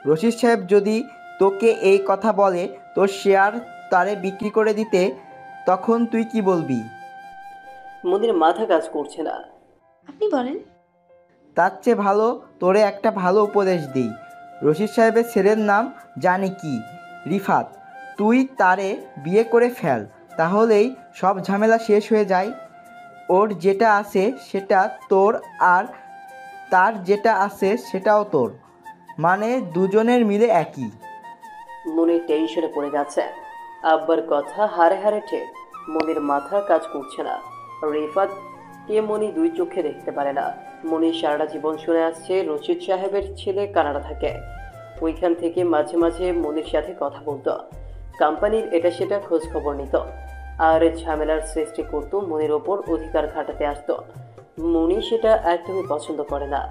রশিদ সাহেব যদি তোকে এই কথা বলে তোর শেয়ার তারে বিক্রি করে দিতে, তখন তুই কি বলবি? মনির মাথা কাজ করছে না। আপনি বলেন। তার চেয়ে ভালো তোরে একটা ভালো উপদেশ দিই। রশিদ সাহেবের ছেলের নাম জানি কি, রিফাত। তুই তারে বিয়ে করে ফেল, তাহলেই সব ঝামেলা শেষ হয়ে যায়। ওর যেটা আছে সেটা তোর, আর তার যেটা আছে সেটাও তোর, মানে দুজনের মিলে একই। মনির টেনশনে পড়ে যাচ্ছে। আব্বার কথা হারে হারে ঠিক। মনির মাথা কাজ করছে না। রিফাত কে মনি দুই চোখে দেখতে পারে না। মনি সারাটা জীবন শুনে আসছে রশিদ সাহেবের ছেলে কানাডা থাকে। ওইখান থেকে মাঝে মাঝে মনির সাথে কথা বলতো, কোম্পানির এটা সেটা খোঁজ খবর নিত, আর ঝামেলার সৃষ্টি করতো, মনির ওপর অধিকার খাটাতে আসতো। মনি সেটা একদমই পছন্দ করে না।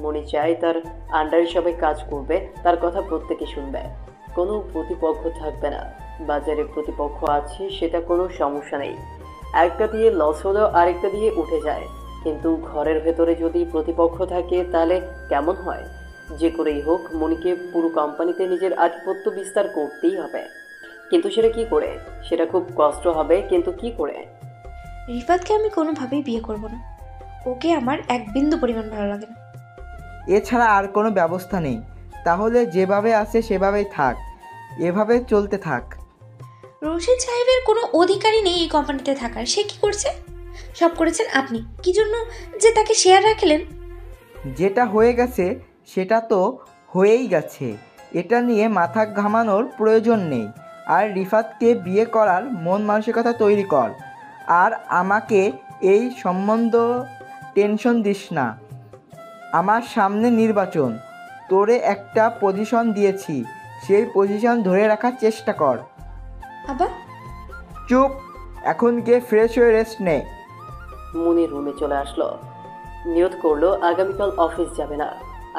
মনি চায় তার আন্ডারে সবাই কাজ করবে, তার কথা প্রত্যেকে শুনবে, কোনো প্রতিপক্ষ থাকবে না। বাজারে প্রতিপক্ষ আছে, সেটা কোনো সমস্যা নেই, একটা দিয়ে লস হলেও আরেকটা দিয়ে উঠে যায়। কিন্তু ঘরের ভেতরে যদি প্রতিপক্ষ থাকে তাহলে কেমন হয়? যে করেই হোক মনিকে পুরো কোম্পানিতে নিজের আধিপত্য বিস্তার করতেই হবে। কিন্তু সেটা কি করে? সেটা খুব কষ্ট হবে, কিন্তু কি করে? রিফাতকে আমি কোনোভাবেই বিয়ে করব না। ওকে আমার এক বিন্দু পরিমাণ ভালো লাগে না। এছাড়া আর কোনো ব্যবস্থা নেই। তাহলে যেভাবে আছে সেভাবেই থাক, এভাবে চলতে থাক। রশিদ সাহেবের কোনো অধিকারই নেই এই কোম্পানিতে থাকার। সে কি করছে? সব করেছেন আপনি। কি জন্য যে তাকে শেয়ার রাখলেন? যেটা হয়ে গেছে সেটা তো হয়েই গেছে, এটা নিয়ে মাথা ঘামানোর প্রয়োজন নেই। আর রিফাতকে বিয়ে করার মন মানসিকতা তৈরি কর। আর আমাকে এই সম্বন্ধ টেনশন দিস না। আমার সামনে নির্বাচন, তোরে একটা পজিশন দিয়েছি, সেই পজিশন ধরে রাখার চেষ্টা কর। আবার চুপ, এখন গিয়ে ফ্রেশ হয়ে রেস্ট নে। মুনি রুমে চলে আসলো। নিয়ত করলো আগামীকাল অফিস যাবে না,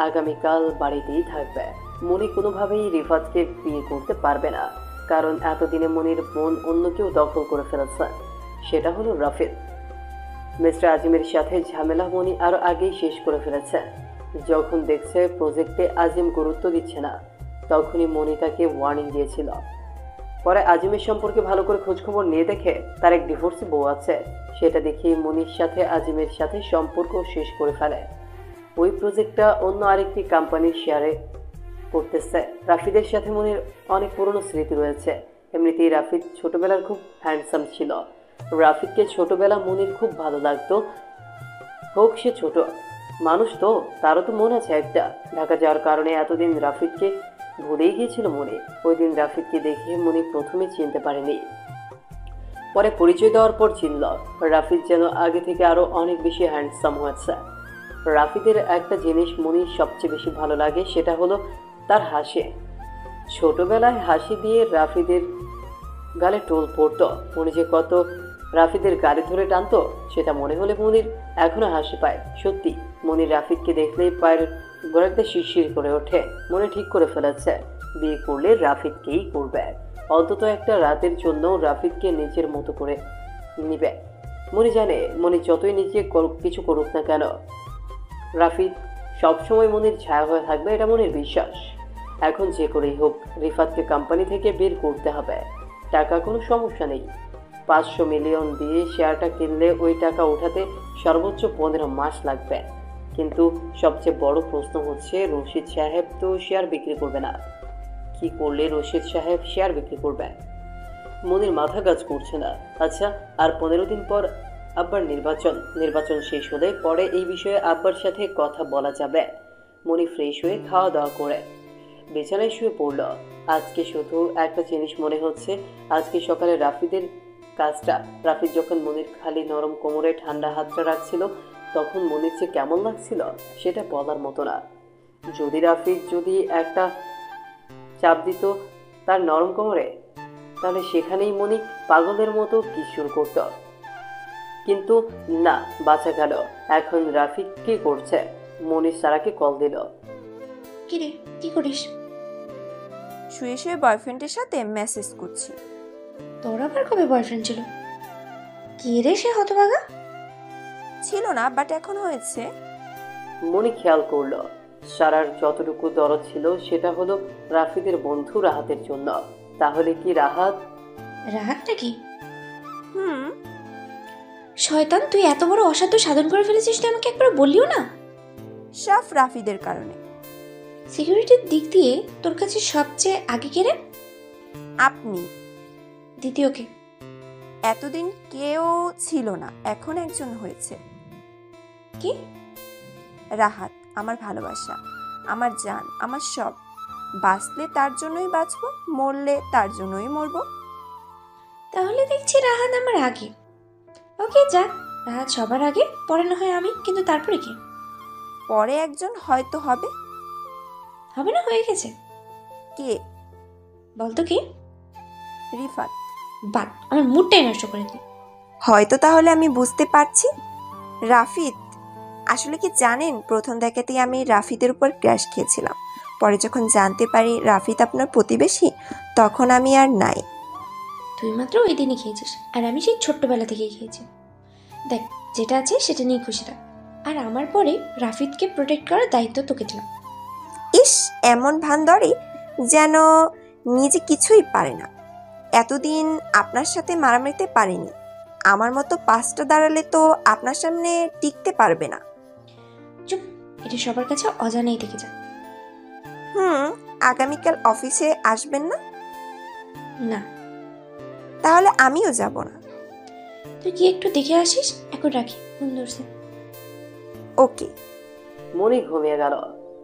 আগামীকাল বাড়িতেই থাকবে। মনি কোনোভাবেই রিফাতকে বিয়ে করতে পারবে না, কারণ এতদিনে মনির মন অন্য কেউ দখল করে ফেলেছে, সেটা হলো রাফিদ। মিস্টার আজিমের সাথে ঝামেলা মনি আরও আগেই শেষ করে ফেলেছে। যখন দেখছে প্রজেক্টে আজিম গুরুত্ব দিচ্ছে না, তখনই মনি তাকে ওয়ার্নিং দিয়েছিল। পরে আজিমের সম্পর্কে ভালো করে খোঁজখবর নিয়ে দেখে তার এক ডিভোর্সি বউ আছে, সেটা দেখে মনির সাথে আজিমের সাথে সম্পর্ক শেষ করে ফেলে। ওই প্রজেক্টটা অন্য আরেকটি কোম্পানির শেয়ারে করতেছে। রাফিদের সাথে মনির অনেক পুরনো স্মৃতি রয়েছে। এমনিতেই রাফিদ ছোটবেলার খুব হ্যান্ডসাম ছিল। রাফিদকে ছোটবেলা মনির খুব ভালো লাগতো। হোক সে ছোট মানুষ, তো তারও তো মন আছে একটা। ঢাকা যাওয়ার কারণে এতদিন রাফিদকে ভুলেই গিয়েছিল মনি। ওই দিন রাফিদকে দেখে মনি প্রথমে চিনতে পারেনি, পরে পরিচয় দেওয়ার পর চিনল। রাফিদ যেন আগে থেকে আরো অনেক বেশি হ্যান্ডসাম হয়েছে। রাফিদের একটা জিনিস মনির সবচেয়ে বেশি ভালো লাগে, সেটা হলো তার হাসি। ছোটবেলায় হাসি দিয়ে রাফিদের গালে টোল পড়তো। মনি যে কত রাফিদের গাড়ি ধরে টানতো, সেটা মনে হলে মনির এখনো হাসি পায়। সত্যি মনির রাফিদকে দেখলেই পায়ের গোড়াতে শিরশির করে ওঠে। মনে ঠিক করে ফেলেছে বিয়ে করলে রাফিদকেই করবে, অন্তত একটা রাতের জন্য রাফিদকে নিজের মতো করে নিবে। মনি জানে মনি যতই নিজে কিছু করুক না কেন, রাফিদ সবসময় মনির ছায়া হয়ে থাকবে, এটা মনির বিশ্বাস। এখন যে করেই হোক রিফাতকে কোম্পানি থেকে বের করতে হবে। টাকা কোনো সমস্যা নেই, 500 মিলিয়ন দিয়ে শেয়ারটা কিনলে ওই টাকা ওঠাতে সর্বোচ্চ 15 মাস লাগবে। কিন্তু সবচেয়ে বড় প্রশ্ন হচ্ছে রশিদ সাহেব তো শেয়ার বিক্রি করবে না। কি করলে রশিদ সাহেব শেয়ার বিক্রি করবে? মনির মাথা কাজ করছে না। আচ্ছা, আর 15 দিন পর আব্বার নির্বাচন শেষ হলে পরে এই বিষয়ে আব্বার সাথে কথা বলা যাবে। মনি ফ্রেশ হয়ে খাওয়া দাওয়া করে বিছানায় শুয়ে পড়ল। আজকে শুধু একটা জিনিস মনে হচ্ছে, আজকে সকালে রাফিদের কাজটা, রাফিদ যখন মনির খালি নরম কোমরে ঠান্ডা হাতটা রাখছিল, তখন মনির যে কেমন লাগছিল সেটা বলার মতো না। রাফিদ যদি একটা চাপ দিত তার নরম কোমরে, তাহলে সেখানেই মনি পাগলের মতো কিশোর করত। কিন্তু না, বাঁচা গেল। এখন রাফিদ কি করছে? মনির সারাকে কল দিল। কিরে, কি করিস? শুয়ে শুয়ে বয়ফ্রেন্ডের সাথে মেসেজ করছি। তোর আবার কবে বয়ফ্রেন্ড ছিল? কে রে সে হতভাগা? ছিল না, বাট এখন হয়েছে। মনি খেয়াল করলো সারার যতটুকু দরদ ছিল সেটা হলো রাফিদের বন্ধু রাহাতের জন্য। তাহলে কি রাহাত? রাহাতটা কি? হুম। শয়তান, তুই এত বড় অসাধ্য সাধন করে ফেলেছিস, তুই আমাকে একবার বললিও না। সব রাফিদের কারণে। সিকিউরিটির দিক দিয়ে তোর কাছে সবচেয়ে আগে কে রে? আপনি। দ্বিতীয় কে? এতদিন কেউ ছিল না, এখন একজন হয়েছে। কি? রাহাত আমার ভালোবাসা, আমার জান, আমার সব। বাঁচলে তার জন্যই বাঁচবো, মরলে তার জন্যই মরবো। তাহলে দেখছি রাহাত আমার আগে। ওকে যা, রাহাত সবার আগে, পরে না হয় আমি, কিন্তু তারপরে কি? পরে একজন হয়তো হবে। হবে না, হয়ে গেছে। কে? বলতো কি? রিফাত। বাদ, আমার মুডটাই নষ্ট করে দিই। হয়তো তাহলে আমি বুঝতে পারছি। রাফিদ, আসলে কি জানেন, প্রথম দেখাতেই আমি রাফিদের উপর ক্র্যাশ খেয়েছিলাম। পরে যখন জানতে পারি রাফিদ আপনার প্রতিবেশী, তখন আমি আর নাই। তুই মাত্র ওই দিনই খেয়েছিস, আর আমি সেই ছোট্টবেলা থেকেই খেয়েছি। দেখ, যেটা আছে সেটা নিয়ে খুশি থাক। আর আমার পরে রাফিদকে প্রোটেক্ট করার দায়িত্ব তোকে দিলাম। ইস, এমন ভান ধরে যেন নিজে কিছুই পারে না। এতদিন আপনার সাথে মারামারিতে পারিনি। আমার মতো পাঁচটা দাঁড়ালে তো আপনার সামনে টিকতে পারবে না। চুপ, এটা সবার কাছে অজানাই থেকে যা। আগামীকাল অফিসে আসবেন না? না। তাহলে আমিও যাব না। তুই কি একটু দেখে আসিস? এখন রাখি, ফোন ধরছে। ওকে। মনি ঘুমিয়ে গেল।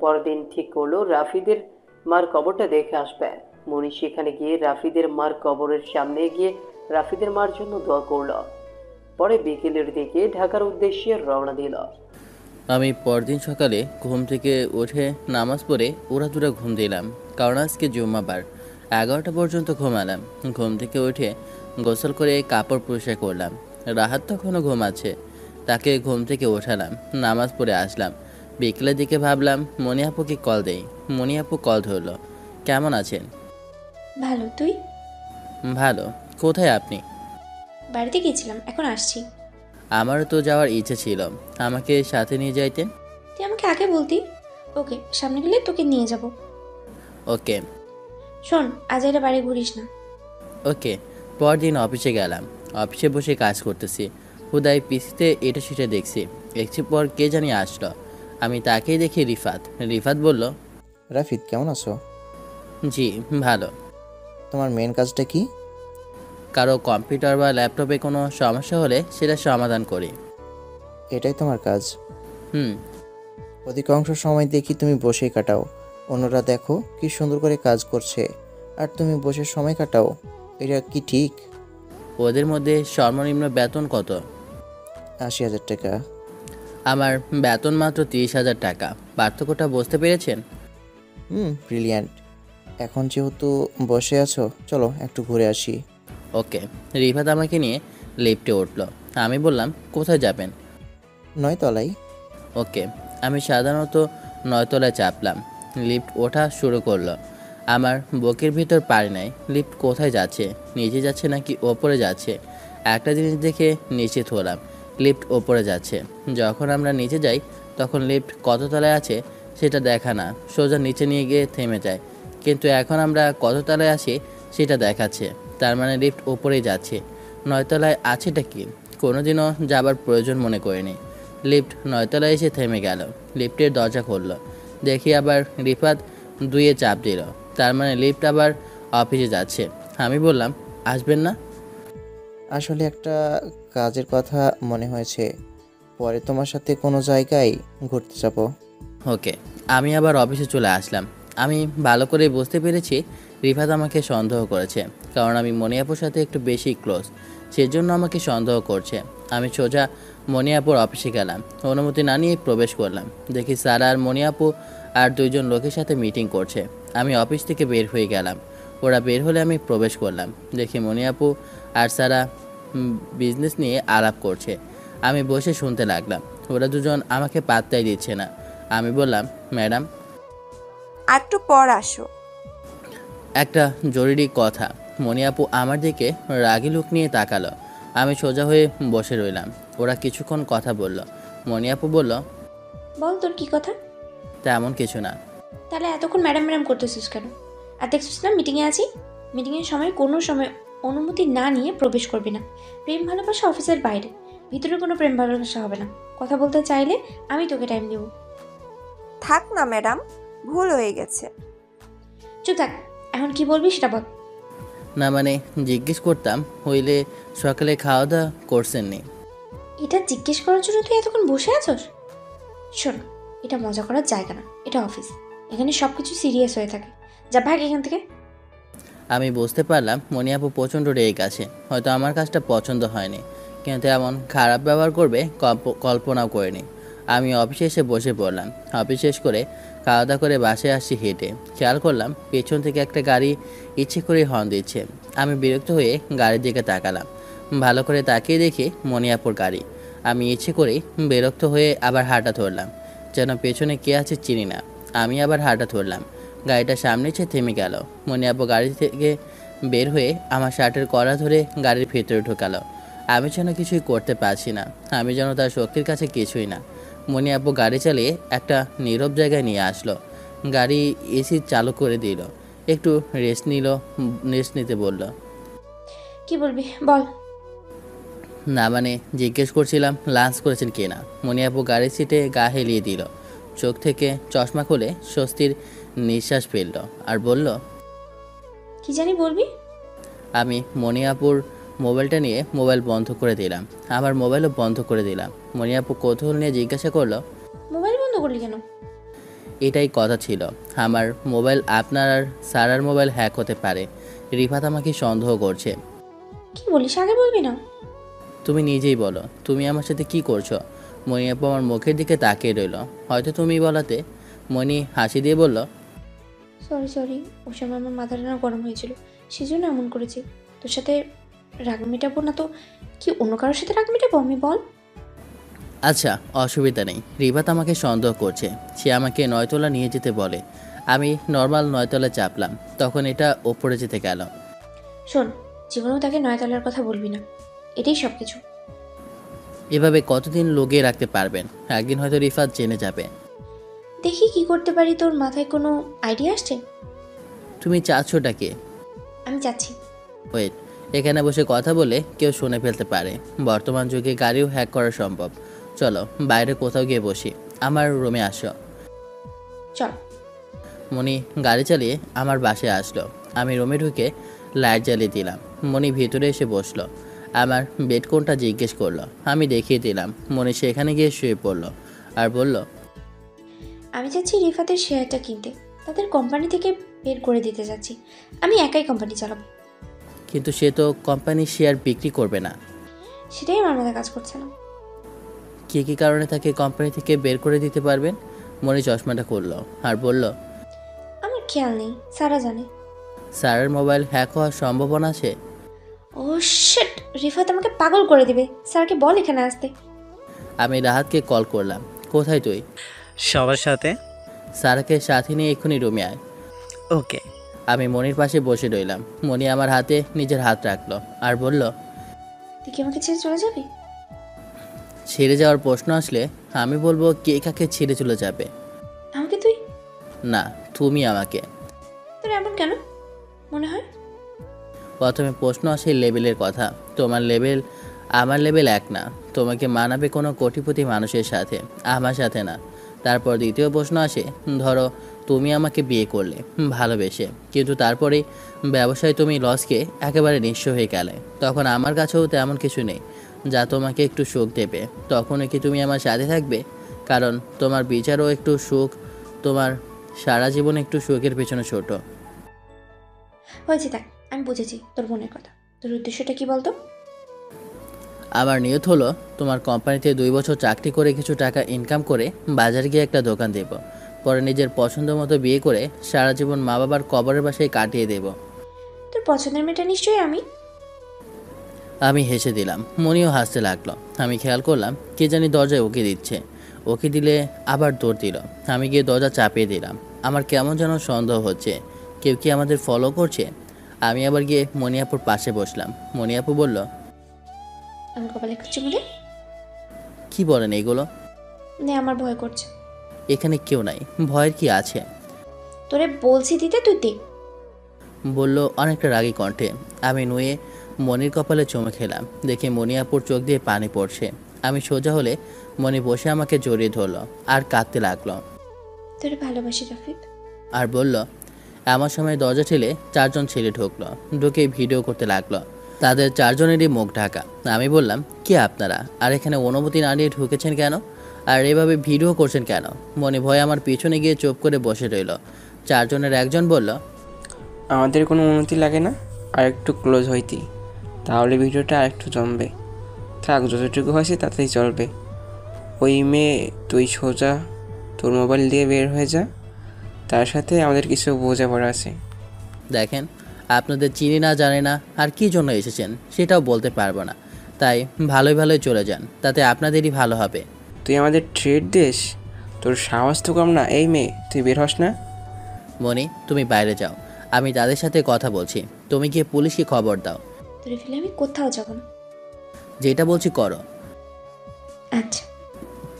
পরদিন ঠিক করলো রাফিদের মার কবরটা দেখে আসবে। মনি সেখানে গিয়ে রাফিদের মার কবরের সামনে গিয়ে রাফিদের মার জন্য দোয়া করলো। পরে বিকেলের দিকে ঢাকার উদ্দেশ্যে রওনা দিল। আমি পরদিন সকালে ঘুম থেকে উঠে নামাজ পড়ে উড়াধুরা ঘুম দিলাম, কারণ আজকে জুম্মাবার। 11টা পর্যন্ত ঘুমালাম। ঘুম থেকে উঠে গোসল করে কাপড় পরিষ্কার করলাম। রাহাত তখনও ঘুমাচ্ছে, তাকে ঘুম থেকে ওঠালাম, নামাজ পড়ে আসলাম। বিকেলের দিকে ভাবলাম মনি আপুকে কল দেই। মনি আপু কল ধরলো। কেমন আছেন? ভালো, তুই? ভালো। কোথায় আপনি? বাড়িতে গিয়েছিলাম, এখন আসছি। আমারও তো যাওয়ার ইচ্ছে ছিল, আমাকে সাথে নিয়ে যাইতেন। তুই আমাকে আগে বলতি। ওকে, সামনে গেলে তোকে নিয়ে যাব। ওকে। শোন, আজ এটা বাড়ি ঘুরিস না। ওকে। পরদিন অফিসে গেলাম। অফিসে বসে কাজ করতেছি, হুদায় পিসিতে এটা সেটা দেখছি। একটু পর কে জানি আসলো, আমি তাকেই দেখি রিফাত। রিফাত বলল, রাফিদ কেমন আছো? জি ভালো। তোমার মেন কাজটা কি? কারো কম্পিউটার বা ল্যাপটপে কোনো সমস্যা হলে সেটা সমাধান করি। এটাই তোমার কাজ? হুম। অধিকাংশ সময় দেখি তুমি বসেই কাটাও, অন্যরা দেখো কি সুন্দর করে কাজ করছে আর তুমি বসে সময় কাটাও, এটা কি ঠিক? ওদের মধ্যে সর্বনিম্ন বেতন কত? 80,000 টাকা। আমার বেতন মাত্র 30,000 টাকা। পার্থক্যটা বুঝতে পেরেছেন? ব্রিলিয়ান্ট। এখন যেহেতু বসে আছো, চলো একটু ঘুরে আসি। ওকে। রিফাত আমাকে নিয়ে লিফটে উঠলো। আমি বললাম, কোথায় যাবেন? 9 তলায়। ওকে। আমি সাধারণত 9 তলায় চাপলাম। লিফট ওঠা শুরু করলো। আমার বুকের ভিতর পারি নাই, লিফট কোথায় যাচ্ছে, নিচে যাচ্ছে নাকি ওপরে যাচ্ছে। একটা জিনিস দেখে নিশ্চিত হলাম, লিফট ওপরে যাচ্ছে। যখন আমরা নিচে যাই তখন লিফট কত তলায় আছে সেটা দেখা না, সোজা নিচে নিয়ে গিয়ে থেমে যায়। কিন্তু এখন আমরা কত তলায় আছি সেটা দেখাচ্ছে, তার মানে লিফট ওপরেই যাচ্ছে। 9 তলায় আছেটা কি কোনোদিনও যাবার প্রয়োজন মনে করিনি। লিফট 9 তলায় এসে থেমে গেল। লিফটের দরজা খুলল, দেখি আবার রিফাত 2-এ চাপ দিল, তার মানে লিফট আবার অফিসে যাচ্ছে। আমি বললাম, আসবেন না? আসলে একটা কাজের কথা মনে হয়েছে, পরে তোমার সাথে কোনো জায়গায় ঘুরতে যাব। ওকে। আমি আবার অফিসে চলে আসলাম। আমি ভালো করে বুঝতে পেরেছি রিফাত আমাকে সন্দেহ করেছে, কারণ আমি মনি আপুর সাথে একটু বেশি ক্লোজ, সেজন্য আমাকে সন্দেহ করছে। আমি সোজা মনি আপুর অফিসে গেলাম, অনুমতি না নিয়ে প্রবেশ করলাম। দেখি সারা আর মনি আপু আর 2জন লোকের সাথে মিটিং করছে। আমি অফিস থেকে বের হয়ে গেলাম, ওরা বের হলে আমি প্রবেশ করলাম। দেখি মনি আপু আর সারা বিজনেস নিয়ে আলাপ করছে। আমি বসে শুনতে লাগলাম। ওরা দুজন আমাকে পাত্তাই দিচ্ছে না। আমি বললাম, ম্যাডাম, একটু পর আসো। একটা জরুরি কথা। মনি আপু আমার দিকে রাগি লুক নিয়ে তাকালো। আমি সোজা হয়ে বসে রইলাম। ওরা কিছুক্ষণ কথা বলল। মনি আপু বলল, বল তোর কি কথা। তেমন কিছু না। তাহলে এতক্ষণ ম্যাডাম ম্যাডাম করতেছিস কেন? আর দেখছিস না মিটিংয়ে আছি? মিটিংয়ের সময় কোনো সময় অনুমতি না নিয়ে প্রবেশ করবি না। প্রেম ভালোবাসা অফিসের বাইরে, ভিতরে কোনো প্রেম ভালোবাসা হবে না। কথা বলতে চাইলে আমি তোকে টাইম দেবো। থাক না ম্যাডাম, ভুল হয়ে গেছে। চুপ থাক, এখন কি বলবি সেটা বল। না মানে জিজ্ঞেস করতাম হইলে সকালে খাওয়া দাওয়া করছেন নি? এটা জিজ্ঞেস করার জন্য তুই এতক্ষণ বসে আছোস? শোন, এটা মজা করার জায়গা না, এটা অফিস। এখানে সব কিছু সিরিয়াস হয়ে থাকে। যা ভাগ এখান থেকে। আমি বুঝতে পারলাম মনি আপু প্রচণ্ড রেগে গেছে। হয়তো আমার কাজটা পছন্দ হয়নি, কিন্তু এমন খারাপ ব্যবহার করবে কল্পনাও করিনি। আমি অফিসে এসে বসে পড়লাম। অফিস শেষ করে খাওয়া দাওয়া করে বাসায় আসছি হেঁটে। খেয়াল করলাম পেছন থেকে একটা গাড়ি ইচ্ছে করে হর্ন দিচ্ছে। আমি বিরক্ত হয়ে গাড়ির দিকে তাকালাম। ভালো করে তাকিয়ে দেখি মনি আপুর গাড়ি। আমি ইচ্ছে করেই বিরক্ত হয়ে আবার হাঁটা ধরলাম, যেন পেছনে কে আছে চিনি না। আমি আবার হাঁটা ধরলাম। গাড়িটা সামনে চেয়ে থেমে গেল। মনি আপু গাড়ি থেকে বের হয়ে আমার শার্টের কড়া ধরে গাড়ির ভেতরে ঢোকালো। আমি যেন কিছুই করতে পারছি না, আমি যেন তার শক্তির কাছে কিছুই না। মনি আপু গাড়ি চালিয়ে একটা নীরব জায়গায় নিয়ে আসলো। গাড়ি এসি চালু করে দিল। একটু রেস্ট নিতে বলল। কি বলবি বল। না মানে জিজ্ঞেস করছিলাম লাঞ্চ করেছেন কি না। মনি আপু গাড়ির সিটে গা হেলিয়ে দিল। চোখ থেকে চশমা খুলে স্বস্তির নিঃশ্বাস ফেলল আর বলল, কি জানি বলবি। আমি মনি আপুর মোবাইলটা নিয়ে মোবাইল বন্ধ করে দিলাম। আমার মোবাইলও বন্ধ করে দিলাম। মনি আপু কৌতূহল নিয়ে জিজ্ঞাসা করলো, মোবাইল বন্ধ করলি কেন? এটাই কথা ছিল। আমার মোবাইল আপনার আর সারার মোবাইল হ্যাক হতে পারে। রিফাত আমাকে সন্দেহ করছে। কি বলিস, আগে বলবি না? তুমি নিজেই বলো, তুমি আমার সাথে কি করছো? মনি আপু আমার মুখের দিকে তাকিয়ে রইল। হয়তো তুমি বলাতে মনি হাসি দিয়ে বলল, সরি, ওই সময় আমার মাথাটা না গরম হয়েছিল, সেজন্য এমন করেছি। তোর সাথে রাগ মেটাবো না তো কি অন্য কারোর সাথে রাগ মেটাবো আমি, বল? আচ্ছা অসুবিধা নেই। রিফাত আমাকে সন্দেহ করছে। সে আমাকে নয়তলা নিয়ে যেতে বলে। আমি নর্মাল নয়তলা চাপলাম, তখন এটা ওপরে যেতে গেল। শোন, জীবনেও তাকে নয়তলার কথা বলবি না, এটাই সব কিছু। এভাবে কতদিন লুকিয়ে রাখতে পারবেন? একদিন হয়তো রিফাত জেনে যাবে। দেখি কি করতে পারি। তোর মাথায় কোনো আইডিয়া আসছে? তুমি চাচ্ছোটা কি? আমি যাচ্ছি। ওয়েট, এখানে বসে কথা বলে কেউ শুনে ফেলতে পারে। বর্তমান যুগে গাড়িও হ্যাক করা সম্ভব। চলো বাইরে কোথাও গিয়ে বসি। আমার রুমে আসো। চল। মনি গাড়ি চালিয়ে আমার বাসায় আসলো। আমি রুমে ঢুকে লাইট জ্বালিয়ে দিলাম। মনি ভিতরে এসে বসলো। আমার বেড কোনটা জিজ্ঞেস করলো। আমি দেখিয়ে দিলাম। মনি সেখানে গিয়ে শুয়ে পড়লো আর বলল, আমি যাচ্ছি রিফাতের শেয়ারটা কিনতে, তাদের কোম্পানি থেকে বের করে দিতে যাচ্ছি। আমি একাই কোম্পানি চালাবো। কিন্তু সে তো কোম্পানির শেয়ার বিক্রি করবে না। সেটাই আমার মাথায় কাজ করছে না। কী কারণে তাকে কোম্পানি থেকে বের করে দিতে পারবেন? মনি চশমাটা করলো আর বলল, আমার খেয়াল নেই, সারা জানে। স্যারের মোবাইল হ্যাক হওয়ার সম্ভাবনা আছে। ও শিট, রিফাত আমাকে পাগল করে দিবে। স্যারকে বল এখানে আসতে। আমি রাহাতকে কল করলাম। কোথায় তুই? সবার সাথে। স্যারকে সাথে নিয়ে এক্ষুনি রুমে আয়। ওকে। আমি মনির পাশে বসে রইলাম। মনি আমার হাতে নিজের হাত রাখলো আর বলল, তুই কি আমাকে ছেড়ে চলে যাবি? ছেড়ে যাওয়ার প্রশ্ন আসলে আমি বলবো কে কাকে ছেড়ে চলে যাবে। আমাকে তুই? না, তুমি আমাকে। তোর এমন কেন মনে হয়? প্রথমে প্রশ্ন আসে লেভেলের কথা। তোমার লেভেল আমার লেভেল এক না। তোমাকে মানাবে কোনো কোটিপতি মানুষের সাথে, আমার সাথে না। তারপর দ্বিতীয় প্রশ্ন আসে, ধরো তুমি আমাকে বিয়ে করলে ভালোবেসে, কিন্তু তারপরে ব্যবসায় তুমি লসকে একেবারে নিঃস্ব হয়ে গেলে। তখন আমার কাছেও তেমন কিছু নেই যা তোমাকে একটু সুখ দেবে। তখনও কি তুমি আমার সাথে থাকবে? কারণ তোমার বিচারও একটু সুখ, তোমার সারা জীবন একটু সুখের পেছনে ছোট। হয়েছে, দেখ আমি বুঝেছি তোর বোনের কথা। তোর উদ্দেশ্যটা কি বলতো? আমার নিয়ত হলো তোমার কোম্পানিতে 2 বছর চাকরি করে কিছু টাকা ইনকাম করে বাজারে গিয়ে একটা দোকান দেব। পরে নিজের পছন্দ মতো বিয়ে করে সারা জীবন মা বাবার কবরের বাসায় কাটিয়ে দেব। তোর পছন্দের মেয়েটা নিশ্চয়ই আমি। আমি হেসে দিলাম। মনিও হাসতে লাগলো। আমি খেয়াল করলাম কে জানি দরজায় ওকে দিচ্ছে। ওকে দিলে আবার দৌড় দিল। আমি গিয়ে দরজা চাপিয়ে দিলাম। আমার কেমন যেন সন্দেহ হচ্ছে, কেউ কি আমাদের ফলো করছে। আমি আবার গিয়ে মনিয়াপুর পাশে বসলাম। মনিয়াপু বলল, আমি কপালে একটু চুমু দে। কি বলেন এগুলো? নে, আমার ভয় করছে। এখানে কেউ নাই, ভয়ের কি আছে? তোরে বলছি দিতে, তুই দে। বলল অনেকটা রাগী কণ্ঠে। আমি নুয়ে মনির কপালে চুমে খেলাম। দেখে মনি আপুর চোখ দিয়ে পানি পড়ছে। আমি সোজা হলে মনি বসে আমাকে জড়িয়ে ধরলো আর কাঁদতে লাগলো। তোরে ভালোবাসি রাফিদ। আর বলল, এমন সময় দরজা ঠেলে 4 জন ছেলে ঢুকলো। ঢুকে ভিডিও করতে লাগলো। তাদের 4 জনেরই মুখ ঢাকা। আমি বললাম, কে আপনারা? আর এখানে অনুমতি না নিয়ে ঢুকেছেন কেন? আর এভাবে ভিডিও করছেন কেন? মনে ভয়ে আমার পিছনে গিয়ে চুপ করে বসে রইল। 4 জনের একজন বলল, আমাদের কোনো অনুমতি লাগে না, আর একটু ক্লোজ হইতি, তাহলে ভিডিওটা আর একটু জমবে। থাক, যতটুকু হয়েছে তাতেই চলবে। ওই মেয়ে, তুই সোজা তোর মোবাইল দিয়ে বের হয়ে যা, তার সাথে আমাদের কিছু বোঝাপড়া আছে। দেখেন, আপনাদের চিনি না জানে না আর কি জন্য এসেছেন সেটাও বলতে পারবো না, তাই ভালোই ভালোই চলে যান, তাতে আপনাদেরই ভালো হবে। তুই আমাদের ট্রেড দেশ, তোর সাহস তো কম না। এই মেয়ে, তুই বের হস না। মনি, তুমি বাইরে যাও, আমি তাদের সাথে কথা বলছি। তুমি গিয়ে পুলিশকে খবর দাও। তোরে ফেলে আমি কোথাও যাব না। যেটা বলছি করো। আচ্ছা।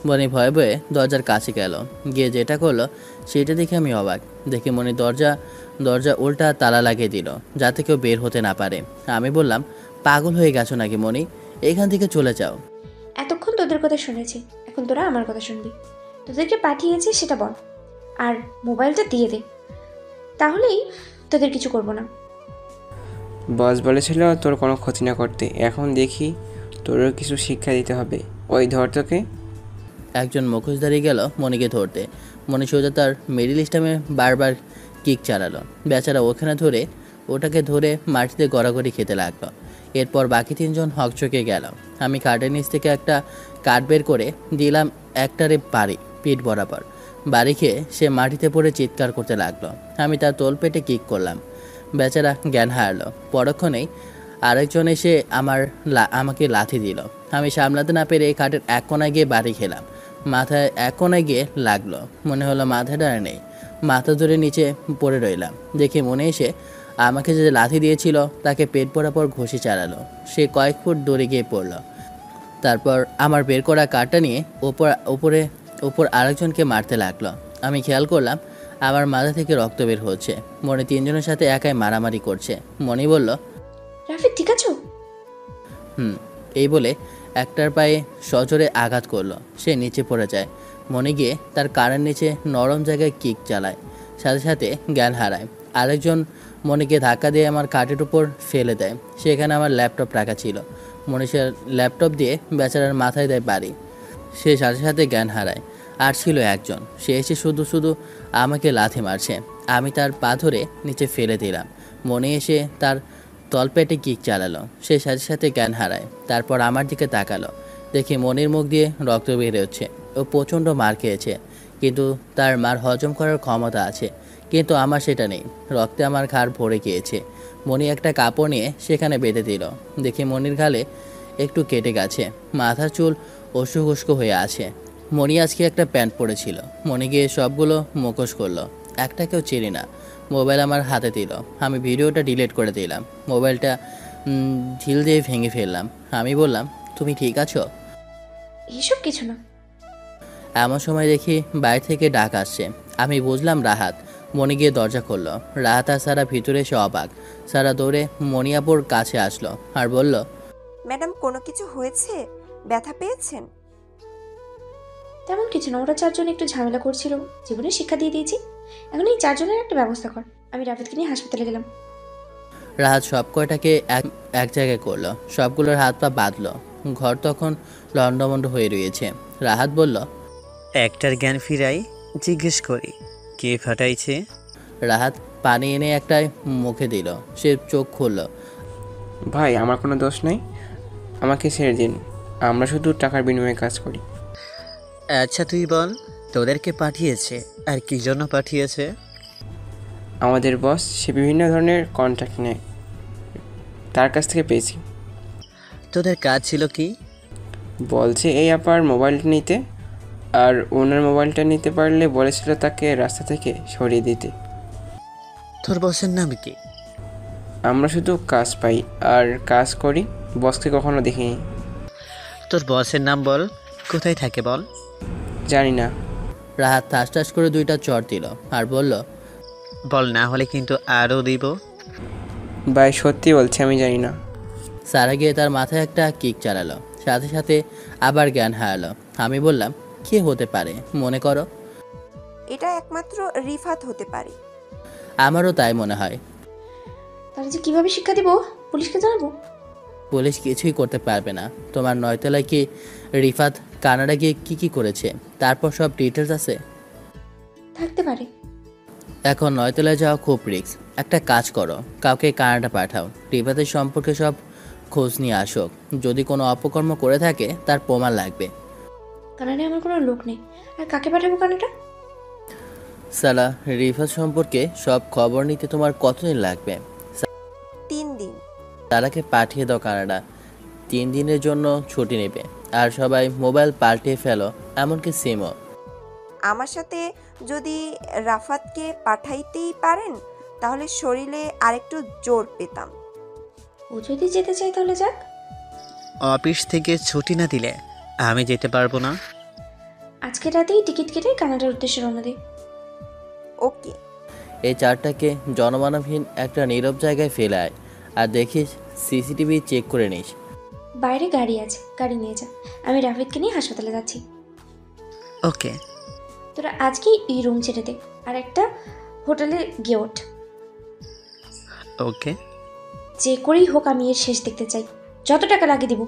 মনি ভয়ে ভয়ে দরজার কাছে গেল। গিয়ে যেটা করলো সেটা দেখে আমি অবাক। দেখে মনি দরজা উল্টা তালা লাগিয়ে দিল, যাতে কেউ বের হতে না পারে। আমি বললাম, পাগল হয়ে গেছো নাকি মনি? এখান থেকে চলে যাও। এতক্ষণ তোদের কথা শুনেছি, এখন তোরা আমার কথা শুনবি। তোদেরকে পাঠিয়েছি সেটা বল, আর মোবাইলটা দিয়ে দে, তাহলেই তোদের কিছু করব না। বস বলেছিল তোর কোনো ক্ষতি না করতে, এখন দেখি তোরও কিছু শিক্ষা দিতে হবে। ওই ধর তোকে। একজন মুখোশধারী গেল মনিকে ধরতে। মনি সোজা তার মিডিল স্টামে বারবার কিক চালালো। বেচারা ওটাকে ধরে মাটিতে গড়াগড়ি খেতে লাগলো। এরপর বাকি 3 জন হকচকে গেল। আমি কার্ডের নিচ থেকে একটা কার্ড বের করে দিলাম একটারে পিঠ বরাবর। বাড়ি খেয়ে সে মাটিতে পড়ে চিৎকার করতে লাগলো। আমি তার তোল পেটে কিক করলাম। বেচারা জ্ঞান হারালো। পরক্ষণেই আরেকজন এসে আমাকে লাথি দিল। আমি সামলাতে না পেরে কাঠের এক কোনায় গিয়ে বাড়ি খেলাম। মাথায় এক কোনায় গিয়ে লাগলো। মনে হলো মাথাটা আর নেই। মাথা ধরে নিচে পড়ে রইলাম। দেখে মনে এসে আমাকে যে লাথি দিয়েছিল তাকে পেট বরাবর ঘষে চালালো। সে কয়েক ফুট দূরে গিয়ে পড়ল। তারপর আমার বের করা কাঠটা নিয়ে ওপর আরেকজনকে মারতে লাগলো। আমি খেয়াল করলাম আমার মাথা থেকে রক্ত বের হচ্ছে। মনে 3 জনের সাথে একাই মারামারি করছে। মনি বলল, রাফিদ ঠিক আছো? এই বলে একটার পায়ে সজোরে আঘাত করলো। সে নিচে পড়ে যায়। মনে গিয়ে তার কানের নিচে নরম জায়গায় কিক চালায়, সাথে সাথে জ্ঞান হারায়। আরেকজন মনিকে ধাক্কা দিয়ে আমার কাঠের উপর ফেলে দেয়। সেখানে আমার ল্যাপটপ রাখা ছিল। মনি সে ল্যাপটপ দিয়ে বেচারার মাথায় দেয় বাড়ি। সে সাথে সাথে জ্ঞান হারায়। আর ছিল একজন, সে এসে শুধু আমাকে লাথি মারছে। আমি তার পা ধরে নিচে ফেলে দিলাম। মনে এসে তার তলপেটে কিক চালালো। সে সাথে সাথে জ্ঞান হারায়। তারপর আমার দিকে তাকালো। দেখি মনির মুখ দিয়ে রক্ত বের হচ্ছে। ও প্রচণ্ড মার খেয়েছে, কিন্তু তার মার হজম করার ক্ষমতা আছে, কিন্তু আমার সেটা নেই। রক্তে আমার ঘাড় ভরে গিয়েছে। মনি একটা কাপড় নিয়ে সেখানে বেঁধে দিল। দেখি মনির গালে একটু কেটে গেছে, মাথার চুল উস্কো উস্কো হয়ে আছে। মনি আজকে একটা প্যান্ট পরেছিল। মনি গিয়ে সবগুলো মুখোশ করলো। একটাকেও চিনি না। মোবাইল আমার হাতে দিল। আমি ভিডিওটা ডিলিট করে দিলাম। মোবাইলটা ঢিল দিয়ে ভেঙে ফেললাম। আমি বললাম, তুমি ঠিক আছো? এইসব কিছু না। এমন সময় দেখি বাইরে থেকে ডাক আসছে। আমি বুঝলাম রাহাত। মনি গিয়ে দরজা খুললো। রাহাত আর সারা ভিতরে এসে অবাক। সারা দৌড়ে মনিয়াপুর কাছে আসলো আর বলল, ম্যাডাম, কোনো কিছু হয়েছে? ব্যথা পেয়েছেন? তেমন কিছু না, ওরা 4 জন একটু ঝামেলা করছিল, জীবনে শিক্ষা দিয়ে দিয়েছি। এখন এই 4 জনের একটা ব্যবস্থা কর। আমি রাফিদকে নিয়ে হাসপাতালে গেলাম। রাহাত সব কয়টাকে এক জায়গায় করলো। সবগুলোর হাত পা বাঁধলো। ঘর তখন লন্ডমন্ড হয়ে রয়েছে। রাহাত বলল, একটার জ্ঞান ফিরাই, জিজ্ঞেস করি কে ফাটাইছে। রাহাত পানি এনে একটাই মুখে দিল। সে চোখ খুলল। ভাই, আমার কোনো দোষ নেই, আমাকে ছেড়ে দিন। আমরা শুধু টাকার বিনিময়ে কাজ করি। আচ্ছা তুই বল, তোদেরকে পাঠিয়েছে আর কি জন্য পাঠিয়েছে? আমাদের বস সে বিভিন্ন ধরনের কন্ট্যাক্ট নেয়, তার কাছ থেকে পেয়েছি। তোদের কাজ ছিল কি? বলছে এই আপার মোবাইলটা নিতে, আর ওনার মোবাইলটা নিতে পারলে বলেছিল তাকে রাস্তা থেকে সরিয়ে দিতে। তোর বসের নাম কি? আমরা শুধু কাজ পাই আর কাজ করি, বসকে কখনো দেখিনি। তোর বসের নাম বল, কোথায় থাকে বল। জানি না। রাহাত ঠাস ঠাস করে 2টা চড় দিল আর বলল, বল, না হলে কিন্তু আরও দিব। ভাই সত্যি বলছি, আমি জানি না। সারা গিয়ে তার মাথায় একটা কিক চালালো, সাথে সাথে আবার জ্ঞান হারালো। আমি বললাম, কে হতে পারে মনে করো? এটা একমাত্র রিফাত হতে পারে। আমারও তাই মনে হয়। তাহলে যে কিভাবে শিক্ষা দিব? পুলিশকে জানাবো? পুলিশ কিছুই করতে পারবে না। তোমার 9তলায় কি রিফাত কানাডা গিয়ে কি করেছে তারপর সব ডিটেলস আছে। থাকতে পারে। এখন 9তলায় যাওয়া খুব রিস্ক। একটা কাজ করো, কাউকে কানাডা পাঠাও, রিফাতের সম্পর্কে সব খোঁজ নিয়ে আসুক। যদি কোনো অপকর্ম করে থাকে তার প্রমাণ লাগবে। কানাডায় আমার কোনো লোক নেই, আর কাকে পাঠাবো কানাডা? সালা, রিফাত সম্পর্কে সব খবর নিতে তোমার কতদিন লাগবে? 3 দিন। তারাকে পাঠিয়ে দাও কানাডা। 3 দিনের জন্য ছুটি নেবে। আর সবাই মোবাইল পাল্টে ফেলো, এমনকি সিমও। আমার সাথে যদি রাফাতকে পাঠাইতেই পারেন তাহলে শরীরে আরেকটু জোর পেতাম। ও যদি যেতে চায় তাহলে যাক। অফিস থেকে ছুটি না দিলে আমি যেতে পারবো না। আজকে রাতেই টিকিট কেটে কানাডার উদ্দেশ্যে রওনা দিই। ওকে। এই চারটাকে জনমানবহীন একটা নীরব জায়গায় ফেলে আয়, আর দেখিস সিসিটিভি চেক করে নিস। বাইরে গাড়ি আছে, গাড়ি নিয়ে যা। আমি রাফিদকে নিয়ে হাসপাতালে যাচ্ছি। ওকে। তোরা আজকেই এই রুম ছেড়ে দে, আর একটা হোটেলে গিয়ে ওঠ। ওকে। যে করেই হোক আমি এর শেষ দেখতে চাই। যত টাকা লাগে দিব।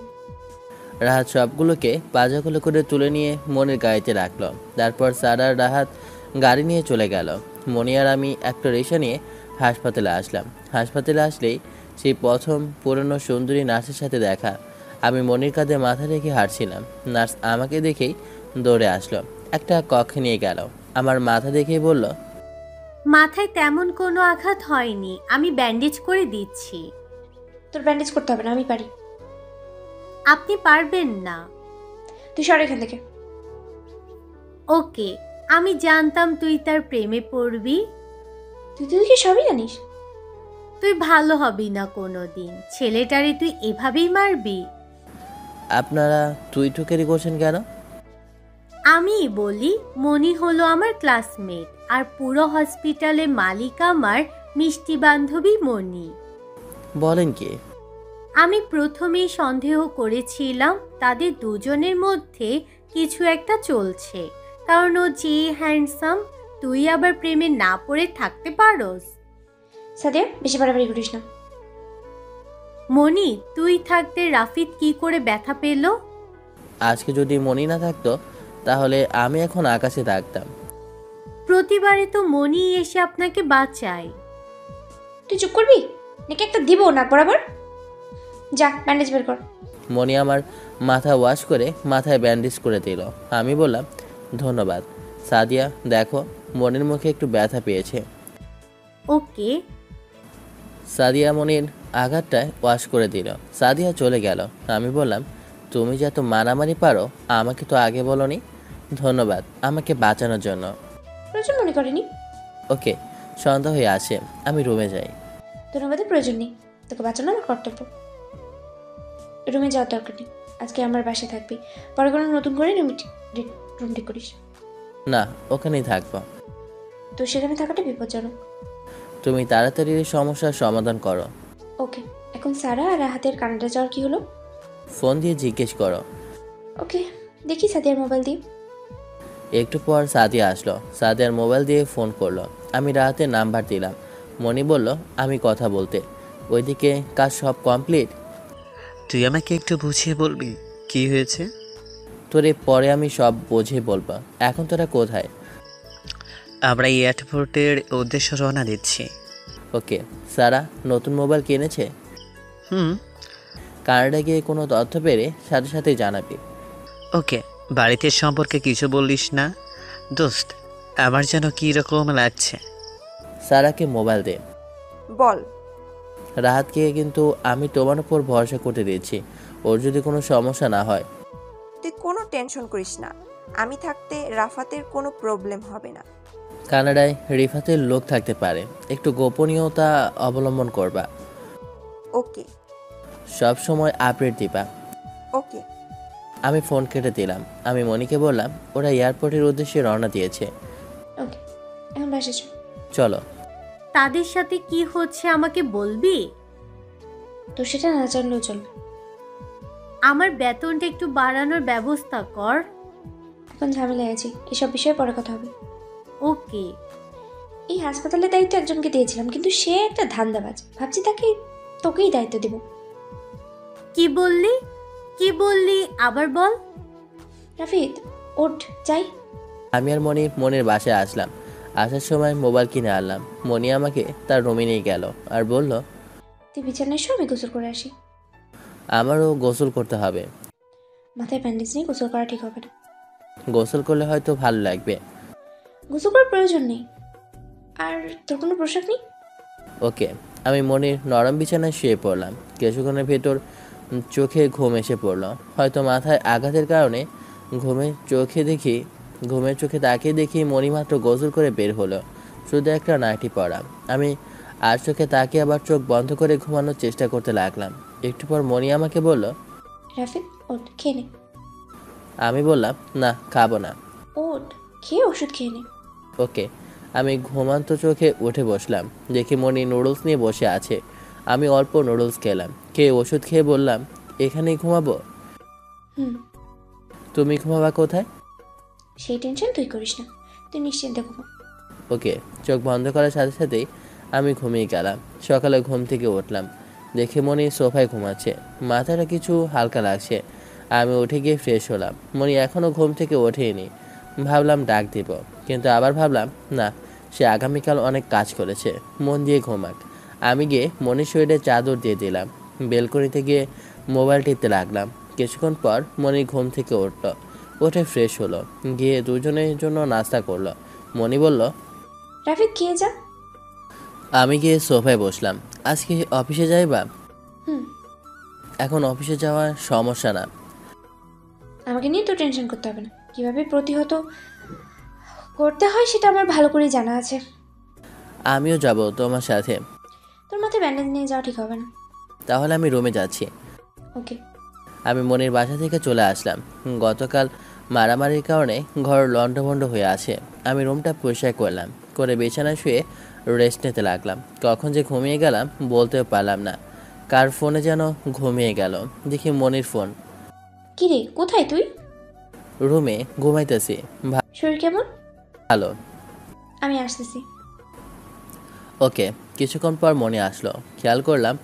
রাহাত সবগুলোকে পাজাগুলো করে তুলে নিয়ে মনির গাড়িতে রাখলো। তারপর সারা আর রাহাত গাড়ি নিয়ে চলে গেল। মনি আর আমি একটা রিক্সা নিয়ে হাসপাতালে আসলাম। হাসপাতালে আসলেই সেই প্রথম পুরনো সুন্দরী নার্সের সাথে দেখা। আমি মনির কাঁধে মাথা রেখে হাঁটছিলাম। নার্স আমাকে দেখেই দৌড়ে আসলো, একটা কক্ষে নিয়ে গেল। আমার মাথা দেখেই বলল, মাথায় তেমন কোনো আঘাত হয়নি, আমি ব্যান্ডেজ করে দিচ্ছি। তোর ব্যান্ডেজ করতে হবে না, আমি পারি। আপনি পারবেন না। তুই সর এখান থেকে। ওকে, আমি জানতাম তুই তার প্রেমে পড়বি। তুই কি সবই জানিস? তুই ভালো হবি না কোনো দিন। ছেলেটারে তুই এভাবেই মারবি? আপনারা তুই টুকেরি করছেন কেন? আমি বলি, মনি হলো আমার ক্লাসমেট, আর পুরো হসপিটালে মালিক আমার মিষ্টি বান্ধবী মনি। বলেন কি? আমি প্রথমেই সন্দেহ করেছিলাম তাদের দুজনের মধ্যে কিছু একটা চলছে, কারণ ও যে হ্যান্ডসাম, তুই আবার প্রেমে না পড়ে থাকতে পারোস। সাদিয়া, বেশি বাড়াবাড়ি করিস না। মনি, তুই থাকতে রাফিদ কি করে ব্যথা পেল? আজকে যদি মনি না থাকতো তাহলে আমি এখন আকাশে থাকতাম। প্রতিবারে তো মনি এসে আপনাকে বাঁচায়। তুই চুপ করবি নাকি একটা দিব নাক বরাবর? যা, ব্যান্ডেজ বের কর। মনি আমার মাথা ওয়াশ করে মাথায় ব্যান্ডেজ করে দিল। আমি বললাম, ধন্যবাদ। সাদিয়া, দেখো মনির মুখে একটু ব্যথা পেয়েছে। ওকে। সাদিয়া মনির আঘাতটায় ওয়াশ করে দিল। সাদিয়া চলে গেল। আমি বললাম, তুমি যে এত মারামারি পারো আমাকে তো আগে বলনি। ধন্যবাদ আমাকে বাঁচানোর জন্য। প্রয়োজন মনে করিনি। ওকে, সন্ধ্যা হয়ে আসে, আমি রুমে যাই। ধন্যবাদের প্রয়োজন নেই, তোকে বাঁচানো আমার কর্তব্য। রুমে যাওয়ার দরকার নেই, আজকে আমার বাসায় থাকবি। পরে কোনো নতুন করে রুম ঠিক করিস। না, ওখানেই থাকবো। তো সেখানে থাকাটা বিপজ্জনক। তুমি তাড়াতাড়ি এই সমস্যার সমাধান করো। ওকে, এখন সারা আর রাহাতের কানাডা যাওয়ার কি হলো? ফোন দিয়ে জিজ্ঞেস করো। ওকে, দেখি সাদিয়ার মোবাইল দিয়ে। একটু পর সাদিয়া আসলো। সাদিয়ার মোবাইল দিয়ে ফোন করলো। আমি রাহাতের নাম্বার দিলাম। মনি বলল আমি কথা বলতে। ওইদিকে কাজ সব কমপ্লিট। তুই আমাকে একটু বুঝিয়ে বলবি কি হয়েছে? তোরে পরে আমি সব বুঝে বলবো। এখন তোরা কোথায়? আমরা এয়ারপোর্টের উদ্দেশ্যে রওনা দিচ্ছি। ওকে। সারা নতুন মোবাইল কিনেছে? হুম। কানাডা গিয়ে কোনো তথ্য পেলে সাথে সাথে জানাবি। ওকে। বাড়িতে সম্পর্কে কিছু বললিস না দোস্ত, আমার যেন কী রকম লাগছে। সারাকে মোবাইল দে। বল। রাহাতকে কিন্তু আমি তোমার উপর ভরসা করতে দিচ্ছি। ওর যদি কোনো সমস্যা না হয়। তুই কোনো টেনশন করিস না, আমি থাকতে রাফাতের কোনো প্রবলেম হবে না। কানাডায় রিফাতের লোক থাকতে পারে, একটু গোপনীয়তা অবলম্বন করবা। ওকে। সব সময় আপডেট দিবা। ওকে। আমি ফোন কেটে দিলাম। আমি মনিকে বললাম ওরা এয়ারপোর্টের উদ্দেশ্যে রওনা দিয়েছে। ওকে, এখন বাসে চল। চলো। তাদের সাথে কি হচ্ছে আমাকে বলবি? তো সেটা না জানলেও চলবে। আমার বেতনটা একটু বাড়ানোর ব্যবস্থা কর। এখন ঝামেলায় আছি, এসব বিষয়ে পরে কথা হবে। ওকে। এই হাসপাতালের দায়িত্ব একজনকে দিয়েছিলাম, কিন্তু সে একটা ধান্দাবাজ। ভাবছি তোকেই দায়িত্ব দেব। কি বললি? কি বললি আবার বল। রাফিদ, ওঠ যাই। আমি আর মনি মনির বাসায় আসলাম। আসার সময় মোবাইল কিনে আনলাম। মনি আমাকে তার রুমে নিয়ে গেল আর বলল, তুই বিছানায় এসো, আমি গোসল করে আসি। আমারও গোসল করতে হবে। মাথায় ব্যান্ডেজ নিয়ে গোসল করা ঠিক হবে না। গোসল করলে হয়তো ভালো লাগবে। গোসল করার প্রয়োজন নেই। আর তোর কোনো পোশাক নেই? ওকে। আমি মনির নরম বিছানায় শুয়ে পড়লাম। কিছুক্ষণের ভেতর চোখে ঘুম এসে পড়ল। হয়তো মাথায় আঘাতের কারণে ঘুমের চোখে তাকিয়ে দেখি মনি মাত্র গোসল করে বের হলো, শুধু একটা নাইটি পরা। আমি আর চোখে তাকিয়ে আবার চোখ বন্ধ করে ঘুমানোর চেষ্টা করতে লাগলাম। একটু পর মনি আমাকে বলল, রাফিদ, ওঠ খেয়ে নে। আমি বললাম না, খাবো না। ওঠ, খেয়ে ওষুধ খেয়ে নে। ওকে। আমি ঘুমান্ত চোখে উঠে বসলাম। দেখি মনি নুডলস নিয়ে বসে আছে। আমি অল্প নুডলস খেলাম, খেয়ে ওষুধ খেয়ে বললাম, এখানেই ঘুমাবো? হুম। তুমি ঘুমাবা কোথায়? সেই টেনশন তুই করিস না, তুই নিশ্চিন্তে ঘুমা। ওকে। চোখ বন্ধ করার সাথে সাথেই আমি ঘুমিয়ে গেলাম। সকালে ঘুম থেকে উঠলাম, দেখে মনি সোফায় ঘুমাচ্ছে, মাথাটা কিছু হালকা লাগছে। আমি উঠে গিয়ে ফ্রেশ হলাম। মনি এখনও ঘুম থেকে ওঠেনি। ভাবলাম ডাক দিব, কিন্তু আবার ভাবলাম না, সে আগামীকাল অনেক কাজ করেছে, মন দিয়ে ঘুমাক। আমি গিয়ে মনির শরীরে চাদর দিয়ে দিলাম। বেলকনিতে গিয়ে মোবাইল টিপতে লাগলাম। কিছুক্ষণ পর মনি ঘুম থেকে উঠল, উঠে ফ্রেশ হলো, গিয়ে দুজনের জন্য নাস্তা করলো। মনি বলল, রাফিদ খেয়ে যা। আমি গিয়ে সোফায় বসলাম। আজকে অফিসে যাইবা? হুম। এখন অফিসে যাওয়ার সমস্যা না। আমাকে নিয়ে তো টেনশন করতে হবে না। কিভাবে প্রতিহত করতে হয় সেটা আমার ভালো করেই জানা আছে। আমিও যাব তোমার সাথে। তোর মাথায় ব্যান্ডেজ নিয়ে যাওয়া ঠিক হবে না। তাহলে আমি রুমে যাচ্ছি। ওকে। আমি মনির বাসা থেকে চলে আসলাম। গতকাল মারামারির কারণে ঘর লণ্ডভণ্ড হয়ে আছে। আমি রুমটা পরিষ্কার করলাম, করে বিছানায় শুয়ে রেস্ট নিতে লাগলাম। কখন যে ঘুমিয়ে গেলাম বলতেও পারলাম না। কার ফোনে যেন ঘুমিয়ে গেল। দেখি মনির ফোন। কি রে, কোথায় তুই? রুমে ঘুমাইতেছি। শরীর কেমন? ভালো। আমি আসতেছি। ওকে। কিছুক্ষণ পর মনি আসলো। খেয়াল করলাম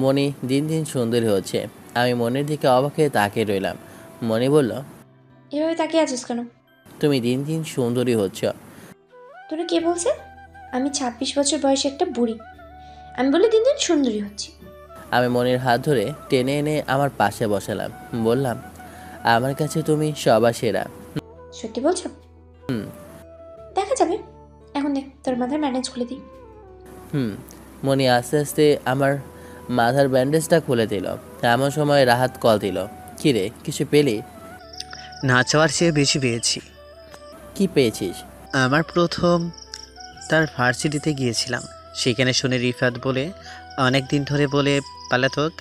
মনি দিন দিন সুন্দরী হচ্ছে। আমি মনির দিকে অবাক হয়ে তাকিয়ে রইলাম। মনি বলল, এভাবে তাকিয়ে আছিস কেন? তুমি দিন দিন সুন্দরী হচ্ছ। তোরা কে বলছে? আমি 26 বছর বয়সে একটা বুড়ি, আমি বলি দিন দিন সুন্দরী হচ্ছি? আমি মনির হাত ধরে টেনে এনে আমার পাশে বসালাম। বললাম, আমার কাছে তুমি সবার সেরা। সত্যি বলছো? হুম। দেখা যাবে। এখন দেখ, তোর মাথায় ম্যানেজ খুলে দিই। মনি আস্তে আস্তে আমার মাথার ব্যান্ডেজটা খুলে দিল। এমন সময় রাহাত কল দিল। কিরে, কিছু পেলি? না চাওয়ার চেয়ে বেশি পেয়েছি। কি পেয়েছিস? আমার প্রথম তার ভার্সিটিতে গিয়েছিলাম, সেখানে শুনে রিফাত বলে অনেক দিন ধরে বলে পালাতক,